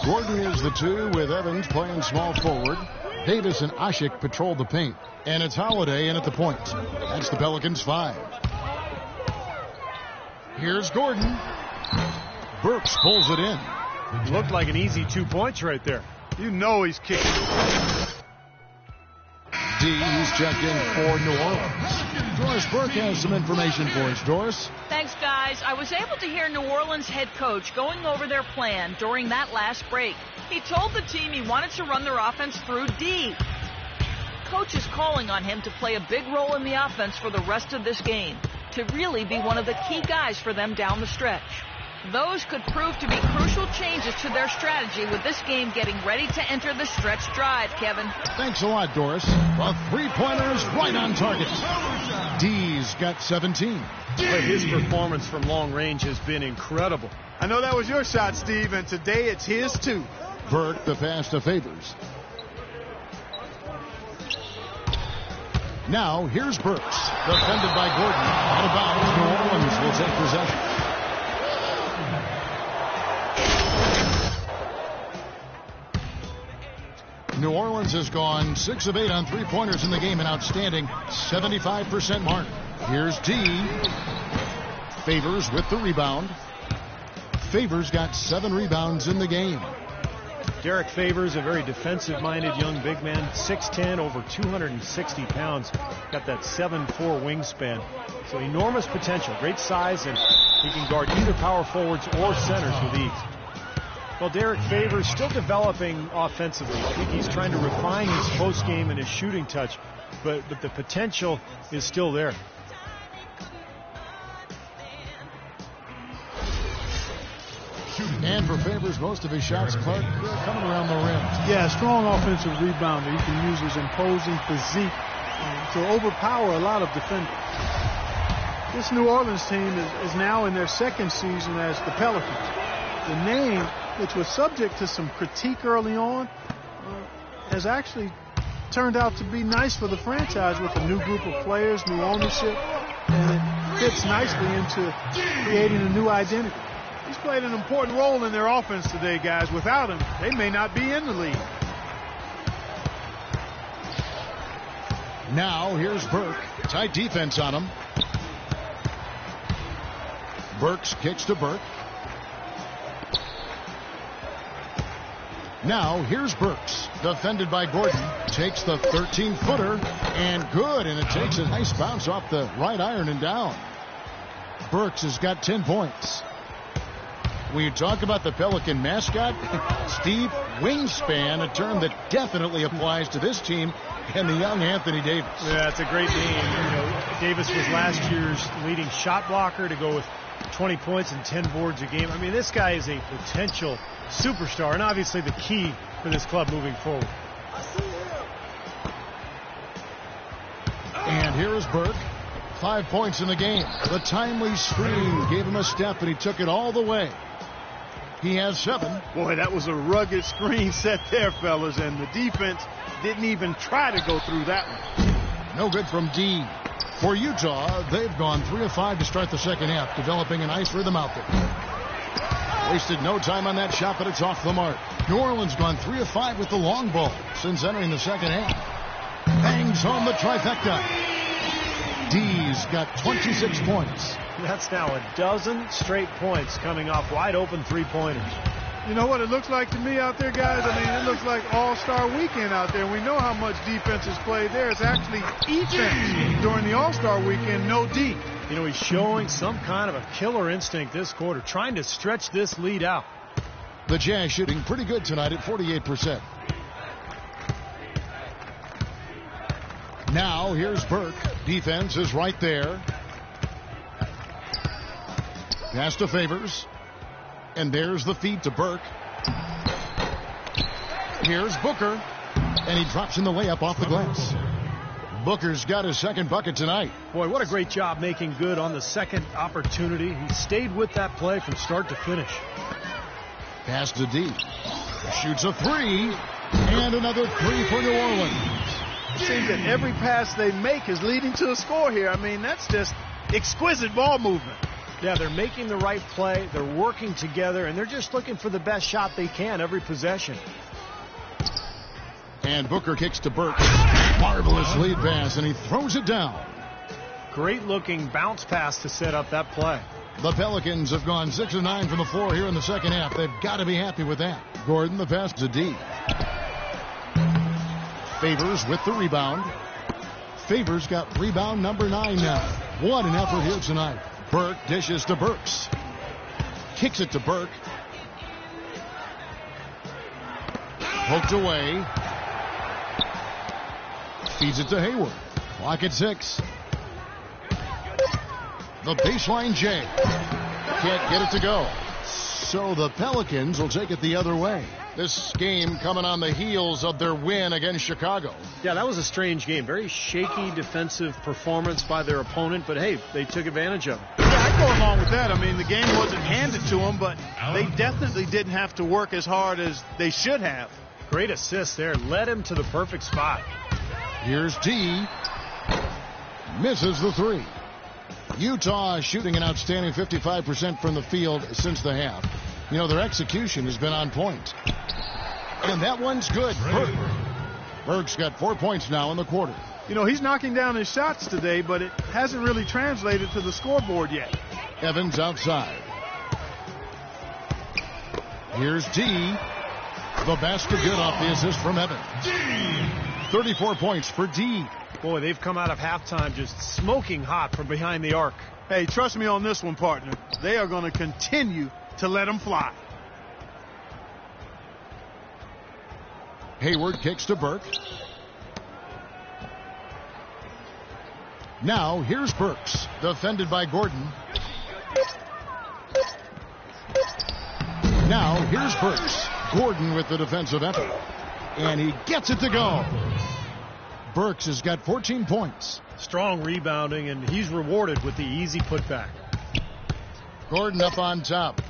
Gordon is the 2 with Evans playing small forward. Davis and Ashik patrol the paint. And it's Holiday in at the point. That's the Pelicans 5. Here's Gordon. Burks pulls it in. Looked like an easy 2 points right there. You know he's kicking. He's checked in for New Orleans. Doris Burke has some information for us. Doris? Thanks, guys. I was able to hear New Orleans head coach going over their plan during that last break. He told the team he wanted to run their offense through D. Coach is calling on him to play a big role in the offense for the rest of this game, to really be one of the key guys for them down the stretch. Those could prove to be crucial changes to their strategy with this game getting ready to enter the stretch drive, Kevin. Thanks a lot, Doris. The 3-pointer's right on target. D's got 17. But his performance from long range has been incredible. I know that was your shot, Steve, and today it's his too. Burke, the pass to Favors. Now, here's Burks. Defended by Gordon. Out of bounds, New Orleans will take possession. New Orleans has gone 6 of 8 on 3-pointers in the game, an outstanding 75% mark. Here's D. Favors with the rebound. Favors got 7 rebounds in the game. Derek Favors, a very defensive-minded young big man, 6'10", over 260 pounds. Got that 7'4" wingspan. So enormous potential, great size, and he can guard either power forwards or centers with ease. Well, Derek Favors still developing offensively. I think he's trying to refine his post game and his shooting touch, but the potential is still there. And for Favors, most of his shots, Clark, coming around the rim. Yeah, strong offensive rebounder. He can use his imposing physique to overpower a lot of defenders. This New Orleans team is now in their second season as the Pelicans. The name, which was subject to some critique early on, has actually turned out to be nice for the franchise with a new group of players, new ownership, and it fits nicely into creating a new identity. He's played an important role in their offense today, guys. Without him, they may not be in the league. Now here's Burke. Tight defense on him. Burks kicks to Burke. Now here's Burks. Defended by Gordon. Takes the 13-footer. And good. And it takes a nice bounce off the right iron and down. Burks has got 10 points. When you talk about the Pelican mascot, Steve, wingspan, a term that definitely applies to this team and the young Anthony Davis. Yeah, it's a great name. You know, Davis was last year's leading shot blocker to go with 20 points and 10 boards a game. I mean, this guy is a potential superstar and obviously the key for this club moving forward. And here is Burke. 5 points in the game. The timely screen gave him a step, and he took it all the way. He has 7. Boy, that was a rugged screen set there, fellas, and the defense didn't even try to go through that one. No good from D. For Utah, they've gone 3 of 5 to start the second half, developing a nice rhythm out there. Wasted no time on that shot, but it's off the mark. New Orleans gone 3 of 5 with the long ball since entering the second half. Bangs home the trifecta. D's got 26 points. That's now a dozen straight points coming off wide open three-pointers. You know what it looks like to me out there, guys? I mean, it looks like All-Star Weekend out there. We know how much defense is played there. It's actually defense during the All-Star Weekend, no D. You know, he's showing some kind of a killer instinct this quarter, trying to stretch this lead out. The Jazz shooting pretty good tonight at 48%. Now here's Burke. Defense is right there. Pass to Favors. And there's the feed to Burke. Here's Booker. And he drops in the layup off the glass. Booker's got his second bucket tonight. Boy, what a great job making good on the second opportunity. He stayed with that play from start to finish. Pass to D. Shoots a 3. And another 3 for New Orleans. It seems that every pass they make is leading to a score here. I mean, that's just exquisite ball movement. Yeah, they're making the right play. They're working together, and they're just looking for the best shot they can every possession. And Booker kicks to Burke. Marvelous lead pass, and he throws it down. Great-looking bounce pass to set up that play. The Pelicans have gone 6 of 9 from the floor here in the second half. They've got to be happy with that. Gordon, the pass to D. Favors with the rebound. Favors got rebound number 9 now. What an effort here tonight. Burke dishes to Burks. Kicks it to Burke. Poked away. Feeds it to Hayward. Clock at 6. The baseline J. Can't get it to go. So the Pelicans will take it the other way. This game coming on the heels of their win against Chicago. Yeah, that was a strange game. Very shaky defensive performance by their opponent, but hey, they took advantage of it. Yeah, I go along with that. I mean, the game wasn't handed to them, but they definitely didn't have to work as hard as they should have. Great assist there. Led him to the perfect spot. Here's D. Misses the 3. Utah shooting an outstanding 55% from the field since the half. You know, their execution has been on point. And that one's good. Burke's got 4 points now in the quarter. You know, he's knocking down his shots today, but it hasn't really translated to the scoreboard yet. Evans outside. Here's D. The basket good off the assist from Evans. 34 points for D. Boy, they've come out of halftime just smoking hot from behind the arc. Hey, trust me on this one, partner. They are going to continue to let them fly. Hayward kicks to Burke. Now here's Burks, defended by Gordon. Now here's Burks. Gordon with the defensive effort. And he gets it to go. Burks has got 14 points. Strong rebounding, and he's rewarded with the easy putback. Gordon up on top.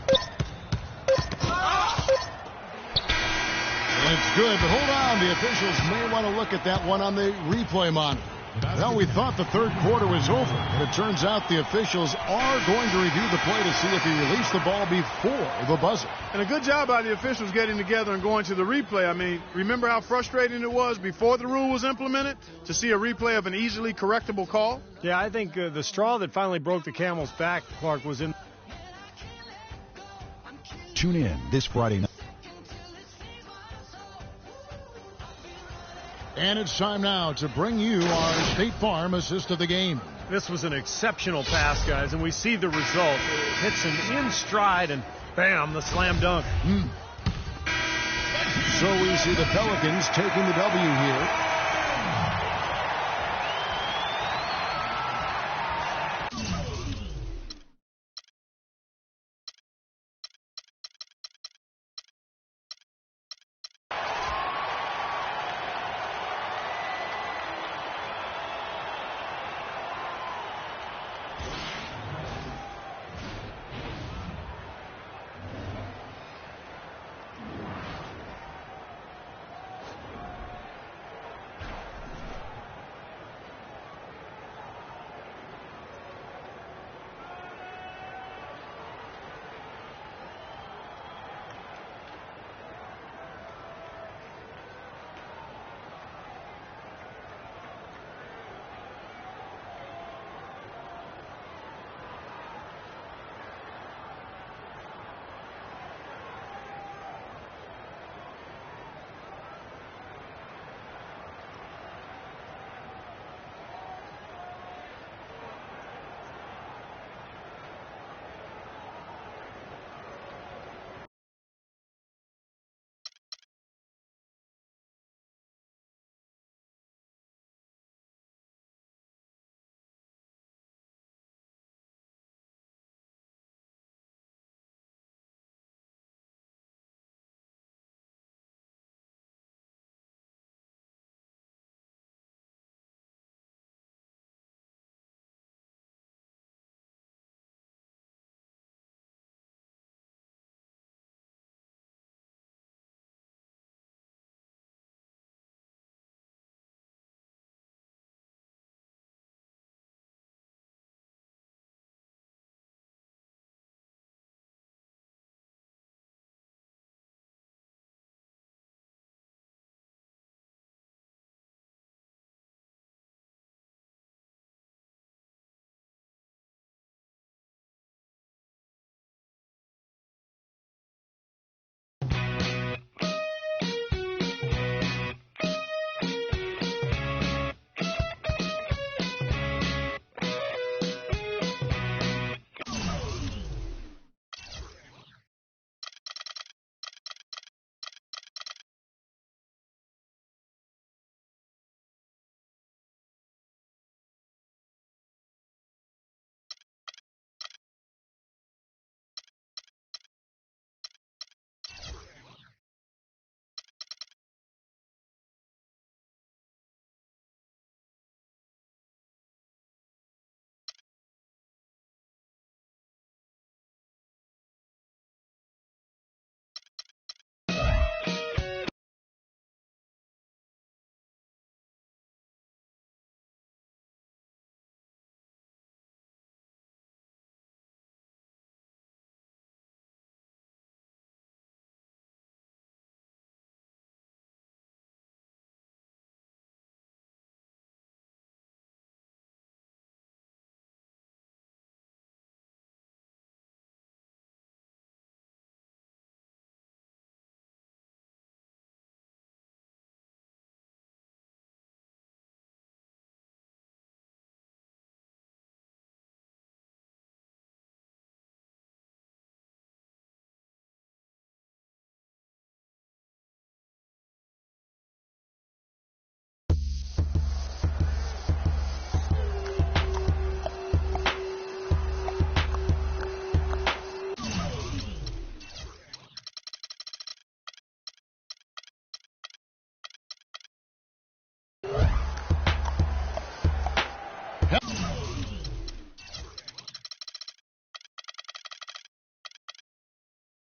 And it's good, but hold on. The officials may want to look at that one on the replay monitor. Well, we thought the third quarter was over, but it turns out the officials are going to review the play to see if he released the ball before the buzzer. And a good job by the officials getting together and going to the replay. I mean, remember how frustrating it was before the rule was implemented to see a replay of an easily correctable call? Yeah, I think the straw that finally broke the camel's back, Clark, was in. Tune in this Friday night. And it's time now to bring you our State Farm assist of the game. This was an exceptional pass, guys, and we see the result. It hits him in stride, and bam, the slam dunk. So we see the Pelicans taking the W here.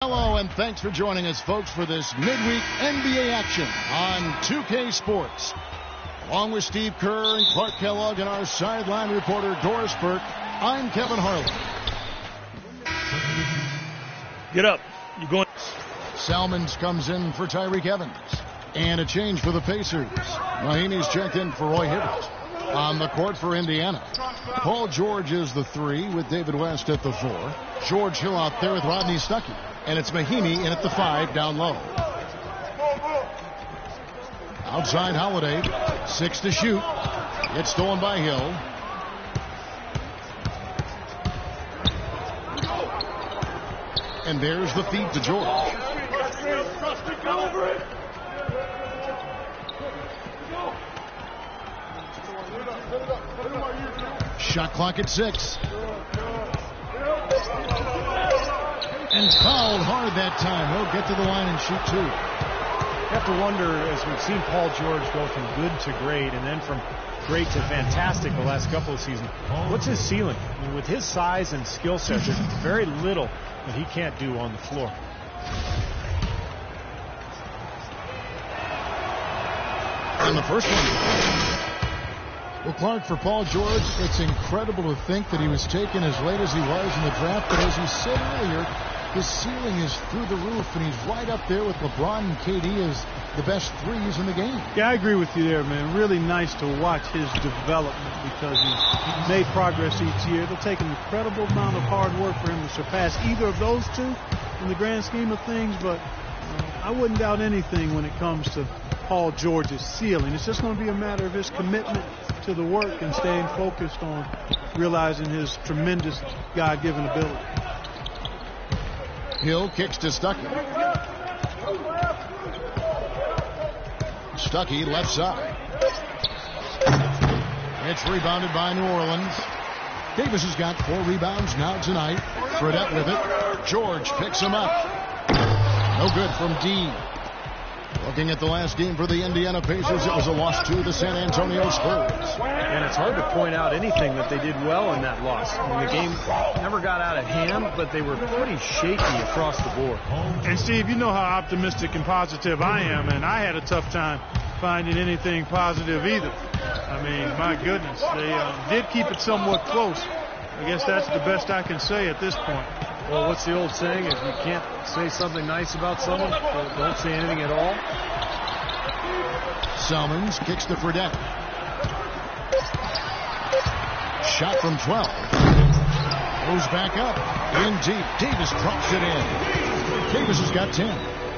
Hello, and thanks for joining us, folks, for this midweek NBA action on 2K Sports. Along with Steve Kerr and Clark Kellogg and our sideline reporter Doris Burke, I'm Kevin Harlan. Get up. You going? Salmons comes in for Tyreek Evans. And a change for the Pacers. Mahinmi's checked in for Roy Hibbert. On the court for Indiana, Paul George is the 3 with David West at the 4. George Hill out there with Rodney Stuckey. And it's Mahinmi in at the 5 down low. Outside Holiday, 6 to shoot. It's stolen by Hill. And there's the feed to George. Shot clock at 6. And fouled hard that time. He'll get to the line and shoot 2. You have to wonder, as we've seen Paul George go from good to great and then from great to fantastic the last couple of seasons, what's his ceiling? I mean, with his size and skill set, there's very little that he can't do on the floor. And the first one. Well, Clark, for Paul George, it's incredible to think that he was taken as late as he was in the draft. But as he said earlier, his ceiling is through the roof, and he's right up there with LeBron and KD as the best threes in the game. Yeah, I agree with you there, man. Really nice to watch his development because he's made progress each year. It'll take an incredible amount of hard work for him to surpass either of those two in the grand scheme of things, but I wouldn't doubt anything when it comes to Paul George's ceiling. It's just going to be a matter of his commitment to the work and staying focused on realizing his tremendous God-given ability. Hill kicks to Stuckey. Stuckey left side. It's rebounded by New Orleans. Davis has got 4 rebounds now tonight. Fredette with it. George picks him up. No good from D. Looking at the last game for the Indiana Pacers, it was a loss to the San Antonio Spurs. And it's hard to point out anything that they did well in that loss. I mean, the game never got out of hand, but they were pretty shaky across the board. And Steve, you know how optimistic and positive I am, and I had a tough time finding anything positive either. I mean, my goodness, they did keep it somewhat close. I guess that's the best I can say at this point. Well, what's the old saying? If you can't say something nice about someone, don't say anything at all. Salmons kicks to Fredette. Shot from 12. Goes back up. In deep. Davis drops it in. Davis has got 10.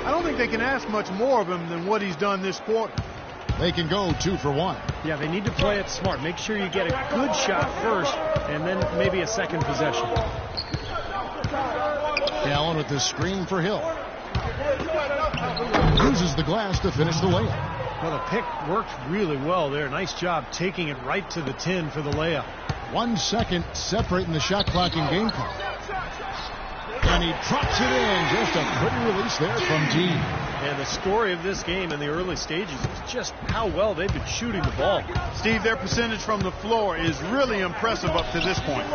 I don't think they can ask much more of him than what he's done this quarter. They can go 2 for 1. Yeah, they need to play it smart. Make sure you get a good shot first and then maybe a second possession. Allen with the screen for Hill. Uses the glass to finish the layup. Well, the pick worked really well there. Nice job taking it right to the 10 for the layup. 1 second separating the shot clock in game clock. And he drops it in. Just a pretty release there from D. And the story of this game in the early stages is just how well they've been shooting the ball. Steve, their percentage from the floor is really impressive up to this point.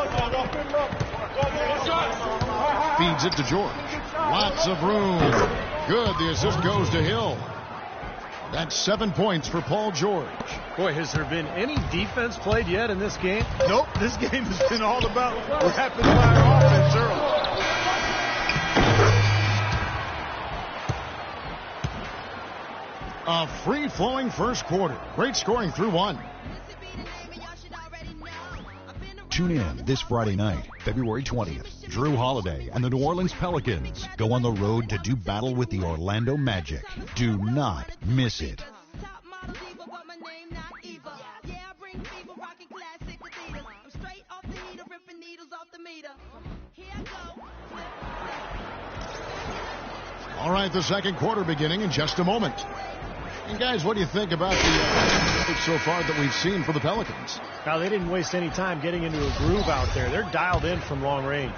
Feeds it to George. Lots of room. Good. The assist goes to Hill. That's 7 points for Paul George. Boy, has there been any defense played yet in this game? Nope. This game has been all about rapid fire offense early. A free-flowing first quarter. Great scoring through 1. Tune in this Friday night, February 20th. Drew Holiday and the New Orleans Pelicans go on the road to do battle with the Orlando Magic. Do not miss it. All right, the second quarter beginning in just a moment. And guys, what do you think about the so far that we've seen for the Pelicans? Now, they didn't waste any time getting into a groove out there. They're dialed in from long range.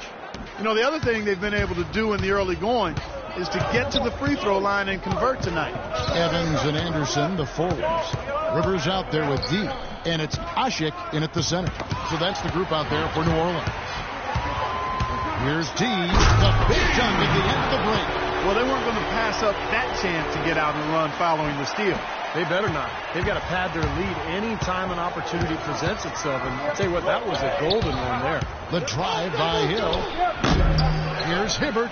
You know, the other thing they've been able to do in the early going is to get to the free throw line and convert tonight. Evans and Anderson, the forwards. Rivers out there with D. And it's Ashik in at the center. So that's the group out there for New Orleans. Here's D. The big dunk at the end of the break. Well, they weren't going to pass up that chance to get out and run following the steal. They better not. They've got to pad their lead any time an opportunity presents itself. And I'll tell you what, that was a golden one there. The drive by Hill. Here's Hibbert.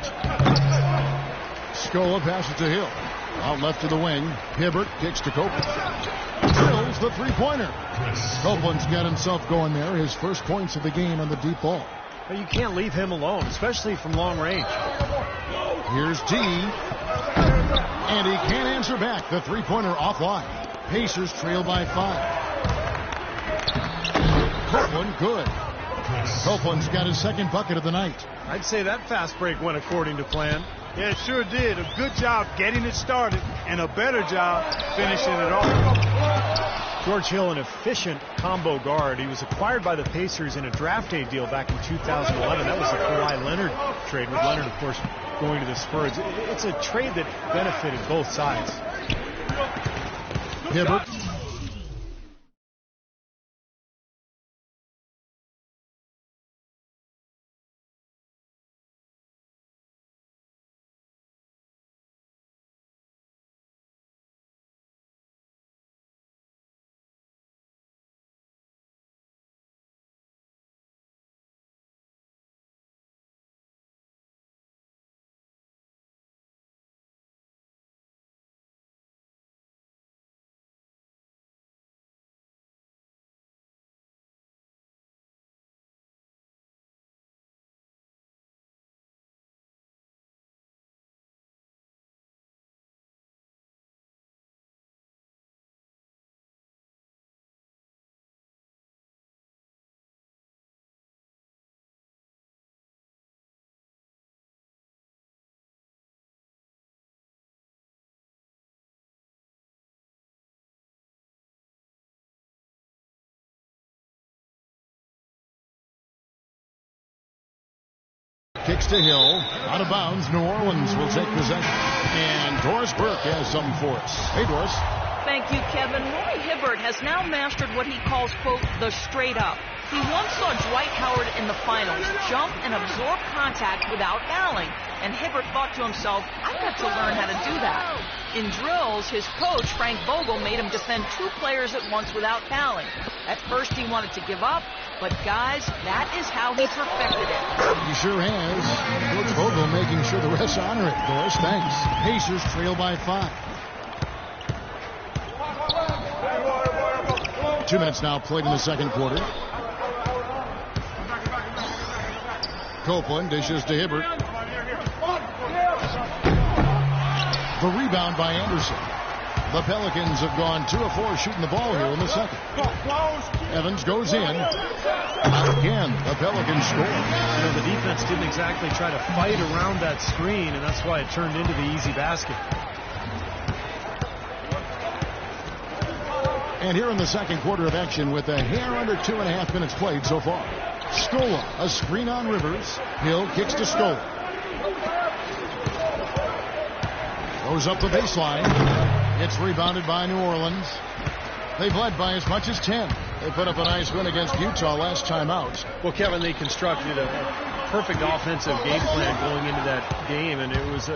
Scola passes to Hill. Out left to the wing. Hibbert kicks to Copeland. Drills the three-pointer. Copeland's got himself going there. His first points of the game on the deep ball. But you can't leave him alone, especially from long range. Here's T. And he can't answer back. The three-pointer offline. Pacers trail by 5. Copeland good. Copeland's got his second bucket of the night. I'd say that fast break went according to plan. Yeah, it sure did. A good job getting it started and a better job finishing it off. George Hill, an efficient combo guard. He was acquired by the Pacers in a draft day deal back in 2011. That was the Kawhi Leonard trade, with Leonard, of course, going to the Spurs. It's a trade that benefited both sides. Hibbert. Kicks to Hill. Out of bounds. New Orleans will take possession. And Doris Burke has something for us. Hey, Doris. Thank you, Kevin. Roy Hibbert has now mastered what he calls, quote, the straight up. He once saw Dwight Howard in the finals jump and absorb contact without fouling. And Hibbert thought to himself, I've got to learn how to do that. In drills, his coach, Frank Vogel, made him defend two players at once without fouling. At first, he wanted to give up, but guys, that is how he perfected it. He sure has. Coach Vogel making sure the refs honor it. Doris, thanks. Pacers trail by 5. 2 minutes now played in the second quarter. Copeland dishes to Hibbert. The rebound by Anderson. The Pelicans have gone 2 of 4 shooting the ball here in the second. Evans goes in. Again, the Pelicans score. You know, the defense didn't exactly try to fight around that screen, and that's why it turned into the easy basket. And here in the second quarter of action with a hair under 2.5 minutes played so far. Scola, a screen on Rivers. Hill kicks to Scola. Goes up the baseline. It's rebounded by New Orleans. They've led by as much as 10. They put up a nice win against Utah last time out. Well, Kevin, they constructed a perfect offensive game plan going into that game, and it was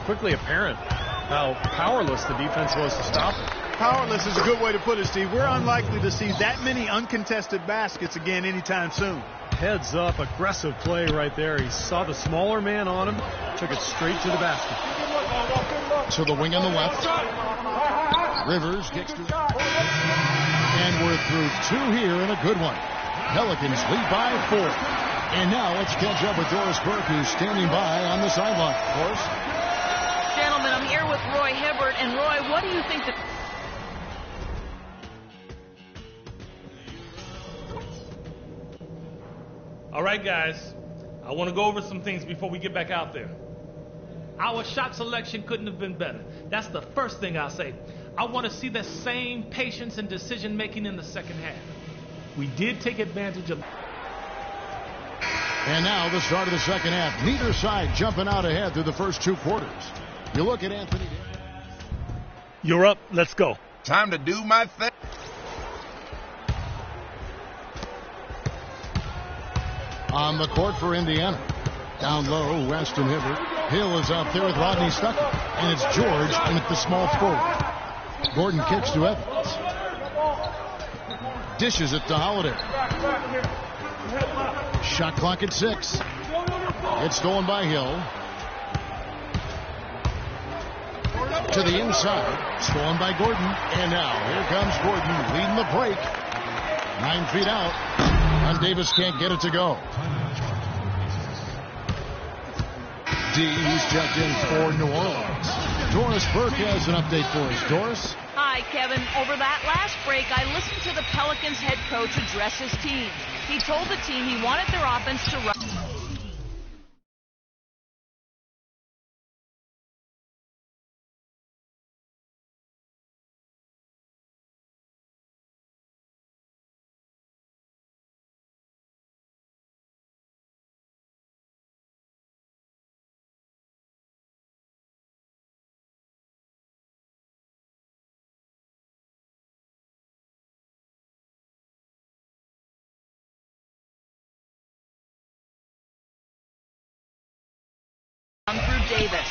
quickly apparent how powerless the defense was to stop it. Powerless is a good way to put it, Steve. We're unlikely to see that many uncontested baskets again anytime soon. Heads up, aggressive play right there. He saw the smaller man on him, took it straight to the basket. To the wing on the left. Rivers kicks to... And we're through 2 here and a good one. Pelicans lead by 4. And now let's catch up with Doris Burke, who's standing by on the sideline. Doris? Gentlemen, I'm here with Roy Hibbert. And Roy, what do you think that... All right, guys, I want to go over some things before we get back out there. Our shot selection couldn't have been better. That's the first thing I'll say. I want to see the same patience and decision-making in the second half. We did take advantage of... And now the start of the second half. Neither side jumping out ahead through the first 2 quarters. You look at Anthony. You're up. Let's go. Time to do my thing. On the court for Indiana. Down low, West and Hibbert. Hill is out there with Rodney Stuckey. And it's George in at the small forward. Gordon kicks to Evans. Dishes it to Holiday. Shot clock at 6. It's stolen by Hill. To the inside. Stolen by Gordon. And now here comes Gordon leading the break. 9 feet out. And Davis can't get it to go. He's checked in for New Orleans. Doris Burke has an update for us. Doris? Hi, Kevin. Over that last break, I listened to the Pelicans head coach address his team. He told the team he wanted their offense to run. Through Davis.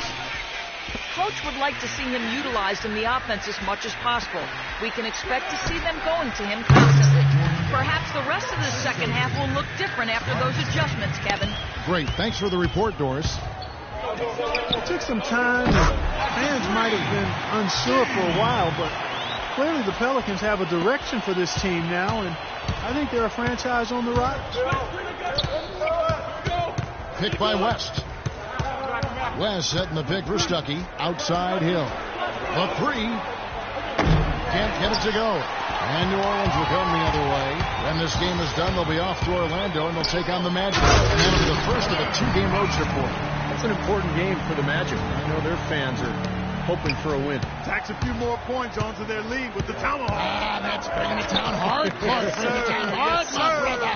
Coach would like to see him utilized in the offense as much as possible. We can expect to see them going to him constantly. Perhaps the rest of the second half will look different after those adjustments, Kevin. Great. Thanks for the report, Doris. It took some time. Fans might have been unsure for a while, but clearly the Pelicans have a direction for this team now, and I think they're a franchise on the rise. Pick by West. West setting the pick for Stuckey. Outside Hill. The 3. Can't get it to go. And New Orleans will come the other way. When this game is done, they'll be off to Orlando, and they'll take on the Magic. And that'll be the first of a 2-game road trip for them. That's an important game for the Magic. I know their fans are hoping for a win. Tacks a few more points onto their lead with the Tomahawk. Ah, that's bringing it down hard. Clark, bring it down hard, my brother.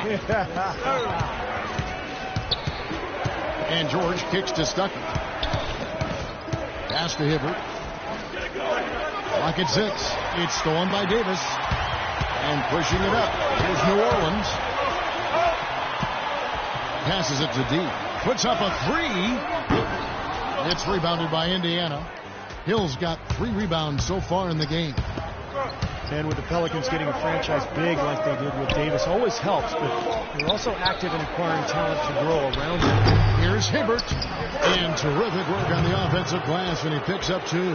And George kicks to Stuckey. Pass to Hibbert. Clock at 6. It's stolen by Davis. And pushing it up. Here's New Orleans. Passes it to D. Puts up a 3. It's rebounded by Indiana. Hill's got 3 rebounds so far in the game. And with the Pelicans getting a franchise big like they did with Davis always helps, but they're also active in acquiring talent to grow around him. Here's Hibbert. And terrific work on the offensive glass, and he picks up 2.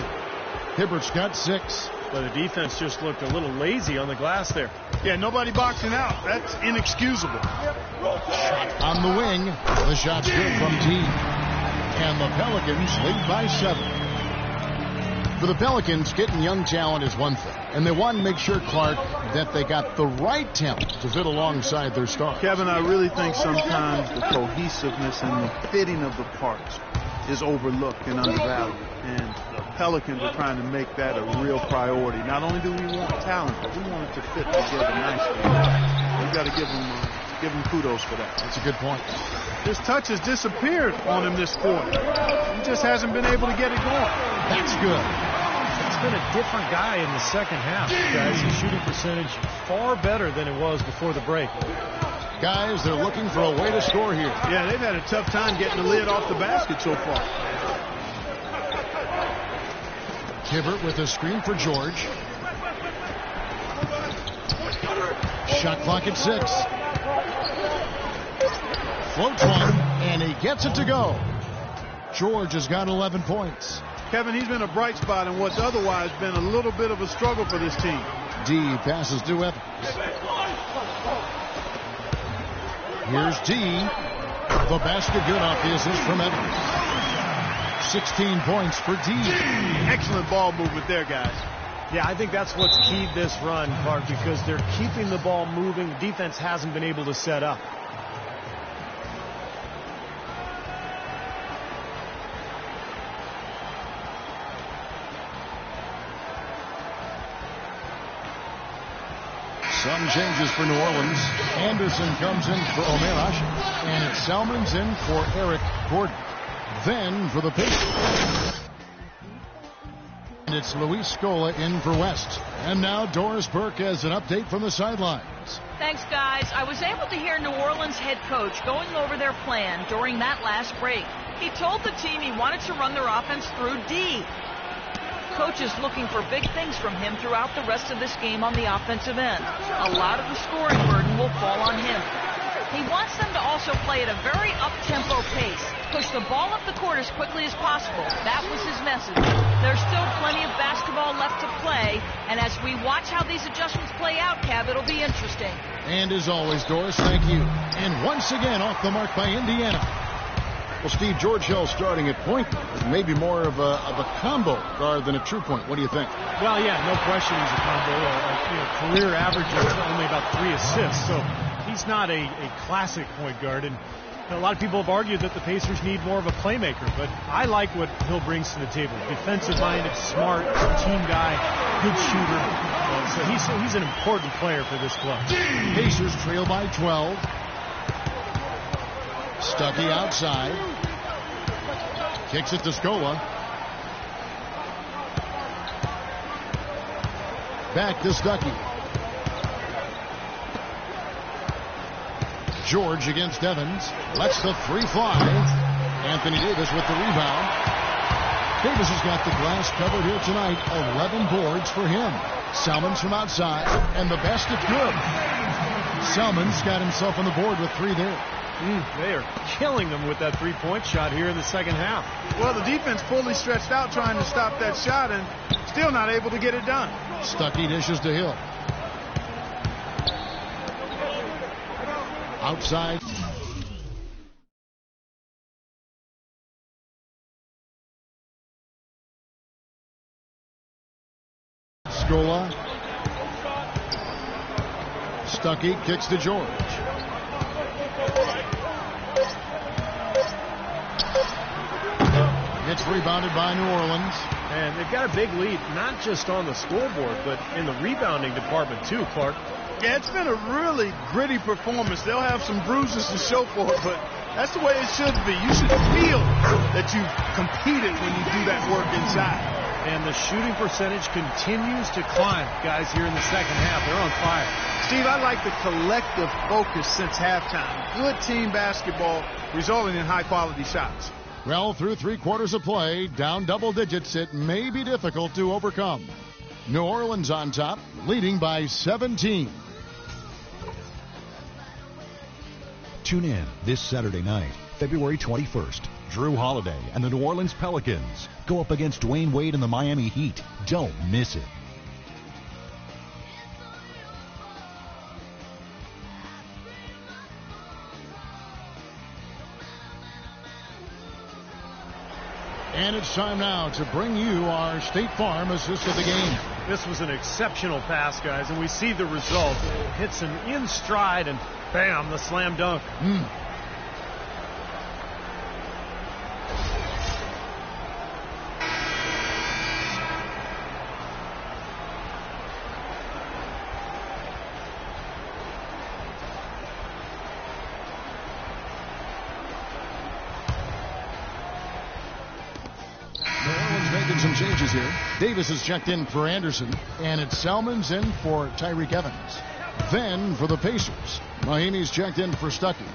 Hibbert's got 6. But the defense just looked a little lazy on the glass there. Yeah, nobody boxing out. That's inexcusable. Shot on the wing. The shot's good from T. And the Pelicans lead by 7. For the Pelicans, getting young talent is one thing. And they want to make sure, Clark, that they got the right talent to fit alongside their stars. Kevin, I really think sometimes the cohesiveness and the fitting of the parts is overlooked and undervalued. And the Pelicans are trying to make that a real priority. Not only do we want talent, but we want it to fit together nicely. We've got to give them kudos for that. That's a good point. His touch has disappeared on him this quarter. He just hasn't been able to get it going. That's good. It's been a different guy in the second half, guys. His shooting percentage far better than it was before the break. Guys, they're looking for a way to score here. Yeah, they've had a tough time getting the lid off the basket so far. Hibbert with a screen for George. Shot clock at 6. Floats one, and he gets it to go. George has got 11 points. Kevin, he's been a bright spot in what's otherwise been a little bit of a struggle for this team. D passes to Evans. Here's D. The basket good off the assist from Evans. 16 points for D. Excellent ball movement there, guys. Yeah, I think that's what's keyed this run, Clark, because they're keeping the ball moving. The defense hasn't been able to set up. Some changes for New Orleans. Anderson comes in for Omer Ashe. And it's Selman's in for Eric Gordon. Then for the Pacers. And it's Luis Scola in for West. And now Doris Burke has an update from the sideline. Evans. Thanks, guys. I was able to hear New Orleans head coach going over their plan during that last break. He told the team he wanted to run their offense through D. Coach is looking for big things from him throughout the rest of this game on the offensive end. A lot of the scoring burden will fall on him. He wants them to also play at a very up-tempo pace, push the ball up the court as quickly as possible. That was his message. There's still plenty of basketball left to play, and as we watch how these adjustments play out, Kev, it'll be interesting. And as always, Doris, thank you. And once again, off the mark by Indiana. Well, Steve, George Hill starting at point, maybe more of a combo guard than a true point. What do you think? Well, yeah, no question he's a combo. Career average of only about 3 assists, so he's not a classic point guard. And a lot of people have argued that the Pacers need more of a playmaker, but I like what Hill brings to the table. Defensive-minded, smart, team guy, good shooter. So he's an important player for this club. Pacers trail by 12. Stuckey outside. Kicks it to Scola. Back to Stuckey. George against Evans. Lets the 3 fly. Anthony Davis with the rebound. Davis has got the glass covered here tonight. 11 boards for him. Salmons from outside. And the basket good. Salmons got himself on the board with 3 there. They are killing them with that 3-point shot here in the second half. Well, the defense fully stretched out trying to stop that shot and still not able to get it done. Stuckey dishes to Hill. Outside. Scola. Stuckey kicks to George. It's rebounded by New Orleans. And they've got a big lead, not just on the scoreboard, but in the rebounding department too, Clark. Yeah, it's been a really gritty performance. They'll have some bruises to show for it, but that's the way it should be. You should feel that you've competed when you do that work inside. And the shooting percentage continues to climb, guys, here in the second half. They're on fire. Steve, I like the collective focus since halftime. Good team basketball resulting in high-quality shots. Well, through 3 quarters of play, down double digits, it may be difficult to overcome. New Orleans on top, leading by 17. Tune in this Saturday night, February 21st. Drew Holiday and the New Orleans Pelicans go up against Dwayne Wade and the Miami Heat. Don't miss it. And it's time now to bring you our State Farm assist of the game. This was an exceptional pass, guys, and we see the result. It hits him in stride, and bam, the slam dunk. Some changes here. Davis is checked in for Anderson, and it's Salmons in for Tyreek Evans. Then for the Pacers, Mahinmi's checked in for Stuckey.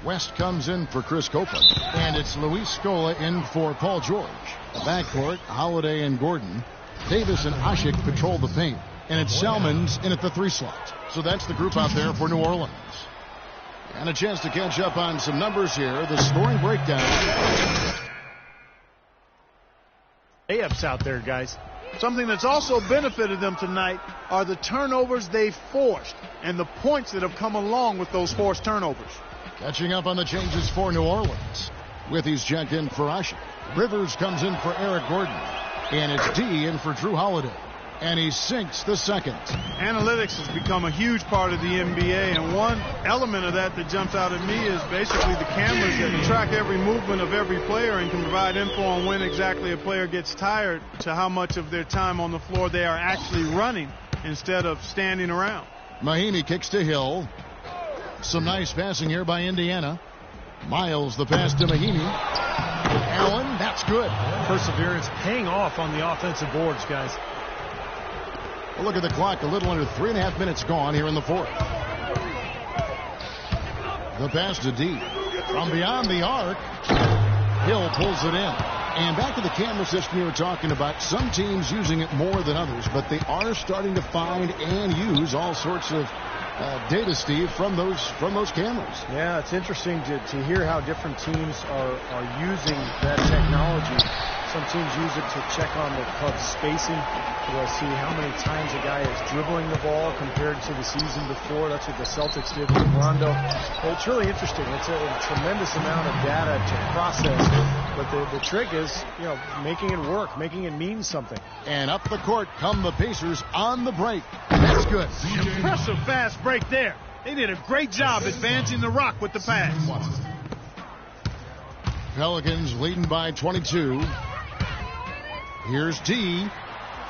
West comes in for Chris Copeland, and it's Luis Scola in for Paul George. Backcourt, Holiday and Gordon. Davis and Ashik patrol the paint, and it's Salmons in at the 3 slot. So that's the group out there for New Orleans. And a chance to catch up on some numbers here. The scoring breakdown. Layups out there, guys. Something that's also benefited them tonight are the turnovers they've forced and the points that have come along with those forced turnovers. Catching up on the changes for New Orleans. Withy's checked in for Ashik. Rivers comes in for Eric Gordon. And it's D in for Drew Holiday. And he sinks the second. Analytics has become a huge part of the NBA, and one element of that jumps out at me is basically the cameras that track every movement of every player and can provide info on when exactly a player gets tired to how much of their time on the floor they are actually running instead of standing around. Mahinmi kicks to Hill. Some nice passing here by Indiana. Miles the pass to Mahinmi. Allen, that's good. Perseverance paying off on the offensive boards, guys. Well, look at the clock. A little under 3.5 minutes gone here in the fourth. The pass to deep. From beyond the arc, Hill pulls it in. And back to the camera system you were talking about, some teams using it more than others, but they are starting to find and use all sorts of data, Steve, from those cameras. Yeah, it's interesting to hear how different teams are using that technology. Some teams use it to check on the club's spacing. They'll see how many times a guy is dribbling the ball compared to the season before. That's what the Celtics did with Rondo. It's really interesting. It's a tremendous amount of data to process. But the trick is, making it work, making it mean something. And up the court come the Pacers on the break. That's good. Impressive fast break there. They did a great job advancing the rock with the pass. Pelicans leading by 22. Here's D.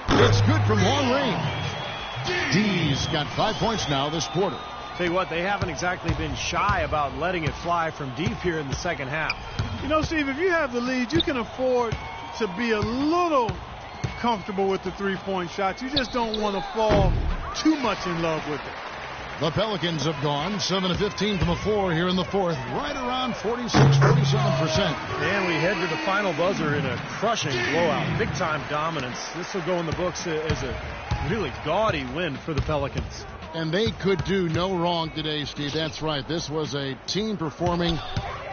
It's good from long range. D's got 5 points now this quarter. Tell you what, they haven't exactly been shy about letting it fly from deep here in the second half. Steve, if you have the lead, you can afford to be a little comfortable with the three-point shots. You just don't want to fall too much in love with it. The Pelicans have gone 7 of 15 from the floor here in the fourth, right around 46-47%. And we head to the final buzzer in a crushing blowout. Big-time dominance. This will go in the books as a really gaudy win for the Pelicans. And they could do no wrong today, Steve. That's right. This was a team performing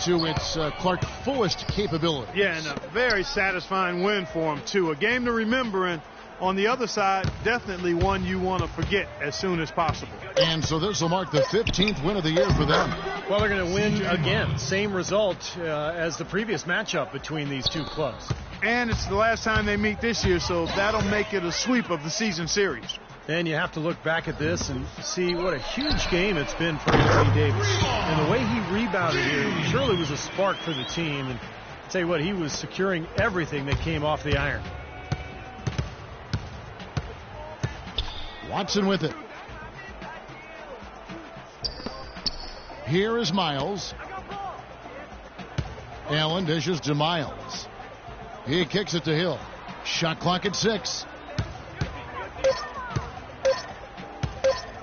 to its Clark fullest capability. Yeah, and a very satisfying win for them, too. A game to remember, and on the other side, definitely one you want to forget as soon as possible. And so this will mark the 15th win of the year for them. Well, they're going to win again. Same result as the previous matchup between these two clubs. And it's the last time they meet this year, so that'll make it a sweep of the season series. And you have to look back at this and see what a huge game it's been for Anthony Davis. And the way he rebounded here surely was a spark for the team. And I'll tell you what, he was securing everything that came off the iron. Watson with it. Here is Miles. Allen dishes to Miles. He kicks it to Hill. Shot clock at 6.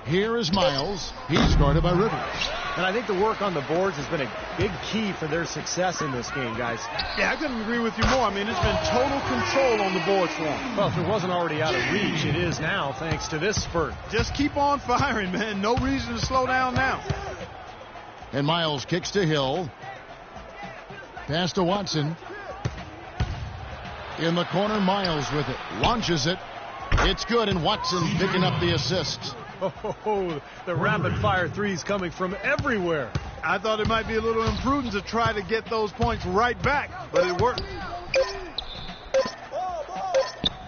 Here is Miles. He's guarded by Rivers. And I think the work on the boards has been a big key for their success in this game, guys. Yeah, I couldn't agree with you more. I mean, it's been total control on the boards for them. Well, if it wasn't already out of reach, it is now, thanks to this spurt. Just keep on firing, man. No reason to slow down now. And Miles kicks to Hill. Pass to Watson. In the corner, Miles with it. Launches it. It's good, and Watson picking up the assist. Oh, the rapid-fire threes coming from everywhere. I thought it might be a little imprudent to try to get those points right back, but it worked.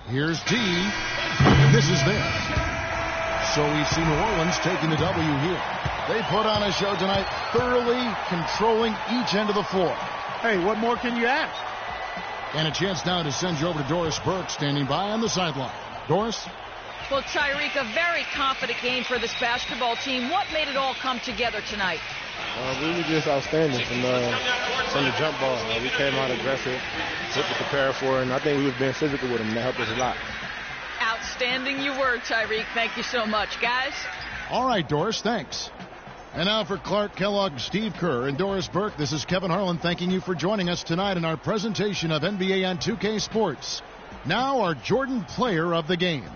Here's D. This is theirs. So we see New Orleans taking the W here. They put on a show tonight, thoroughly controlling each end of the floor. Hey, what more can you ask? And a chance now to send you over to Doris Burke, standing by on the sideline. Doris? Well, Tyreek, a very confident game for this basketball team. What made it all come together tonight? We were just outstanding from the jump ball. We came out aggressive, what to prepare for, and I think we was being physical with them. That helped us a lot. Outstanding you were, Tyreek. Thank you so much, guys. All right, Doris, thanks. And now for Clark Kellogg, Steve Kerr, and Doris Burke, this is Kevin Harlan thanking you for joining us tonight in our presentation of NBA on 2K Sports. Now our Jordan Player of the Game.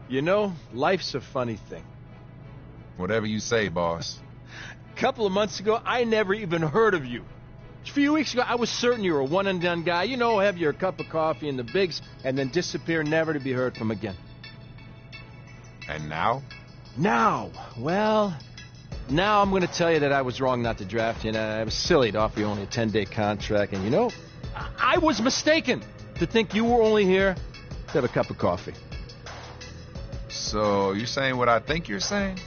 You know, life's a funny thing. Whatever you say, boss. A couple of months ago, I never even heard of you. A few weeks ago, I was certain you were a one-and-done guy. You know, have your cup of coffee in the bigs, and then disappear, never to be heard from again. And now? Now I'm going to tell you that I was wrong not to draft you, and I was silly to offer you only a 10-day contract, and you know, I was mistaken to think you were only here to have a cup of coffee. So, you saying what I think you're saying?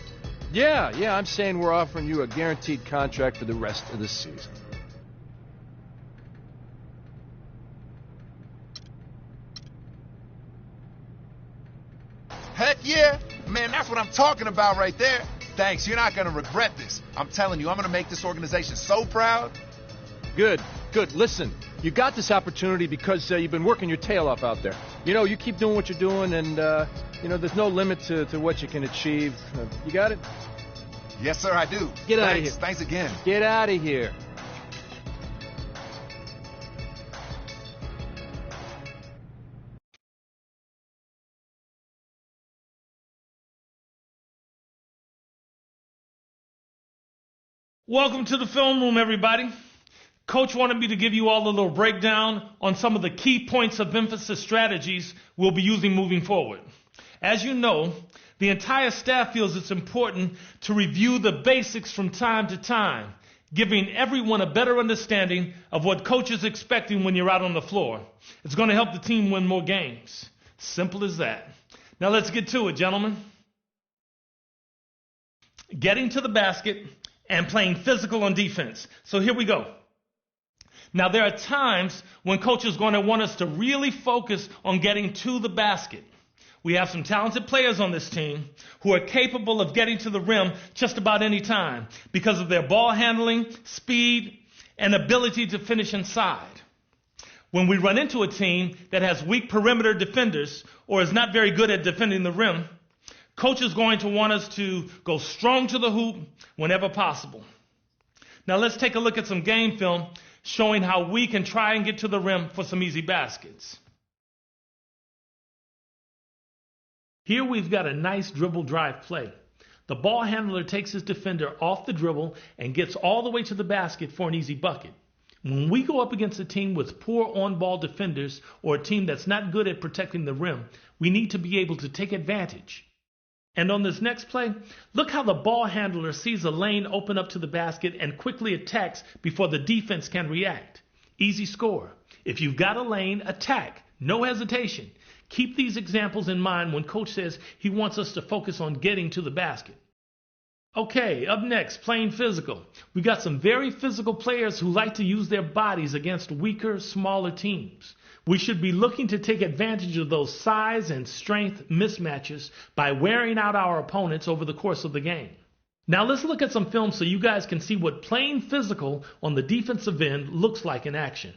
Yeah, I'm saying we're offering you a guaranteed contract for the rest of the season. Heck yeah! Man, that's what I'm talking about right there. Thanks, you're not gonna regret this. I'm telling you, I'm gonna make this organization so proud. Good. Listen, you got this opportunity because you've been working your tail off out there. You know, you keep doing what you're doing, and, you know, there's no limit to what you can achieve. You got it? Yes, sir, I do. Get out of here. Thanks again. Get out of here. Welcome to the film room, everybody. Coach wanted me to give you all a little breakdown on some of the key points of emphasis strategies we'll be using moving forward. As you know, the entire staff feels it's important to review the basics from time to time, giving everyone a better understanding of what coach is expecting when you're out on the floor. It's going to help the team win more games. Simple as that. Now let's get to it, gentlemen. Getting to the basket and playing physical on defense. So here we go. Now there are times when coach is going to want us to really focus on getting to the basket. We have some talented players on this team who are capable of getting to the rim just about any time because of their ball handling, speed, and ability to finish inside. When we run into a team that has weak perimeter defenders or is not very good at defending the rim, coach is going to want us to go strong to the hoop whenever possible. Now let's take a look at some game film showing how we can try and get to the rim for some easy baskets. Here we've got a nice dribble drive play. The ball handler takes his defender off the dribble and gets all the way to the basket for an easy bucket. When we go up against a team with poor on-ball defenders or a team that's not good at protecting the rim, we need to be able to take advantage. And on this next play, look how the ball handler sees a lane open up to the basket and quickly attacks before the defense can react. Easy score. If you've got a lane, attack. No hesitation. Keep these examples in mind when coach says he wants us to focus on getting to the basket. Okay, up next, playing physical. We got some very physical players who like to use their bodies against weaker, smaller teams. We should be looking to take advantage of those size and strength mismatches by wearing out our opponents over the course of the game. Now let's look at some film so you guys can see what playing physical on the defensive end looks like in action.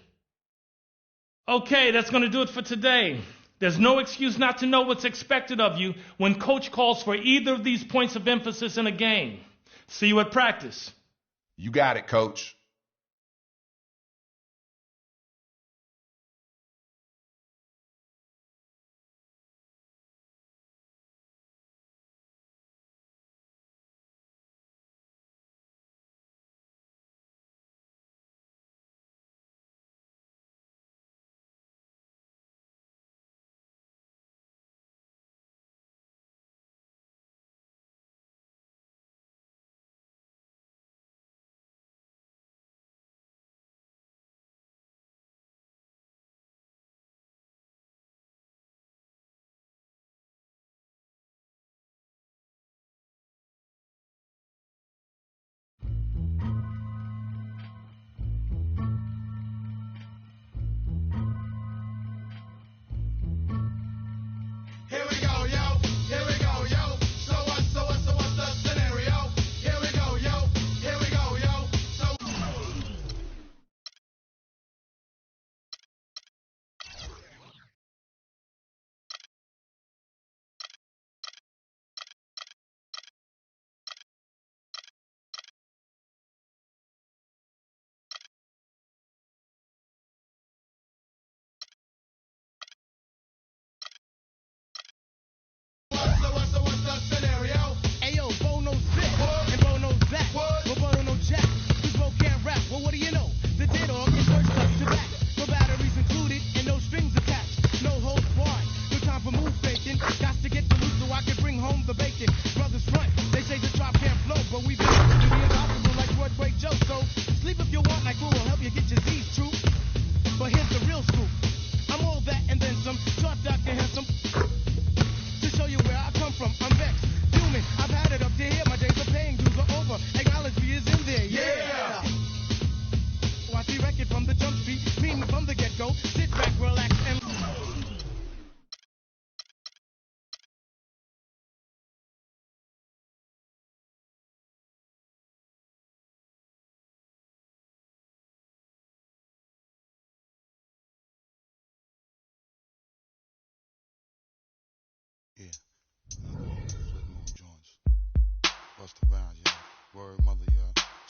Okay, that's going to do it for today. There's no excuse not to know what's expected of you when coach calls for either of these points of emphasis in a game. See you at practice. You got it, coach.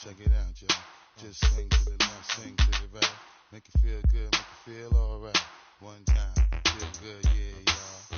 Check it out, y'all. Just swing to the left, swing to the right. Make you feel good, make you feel alright. One time, feel good, yeah, y'all.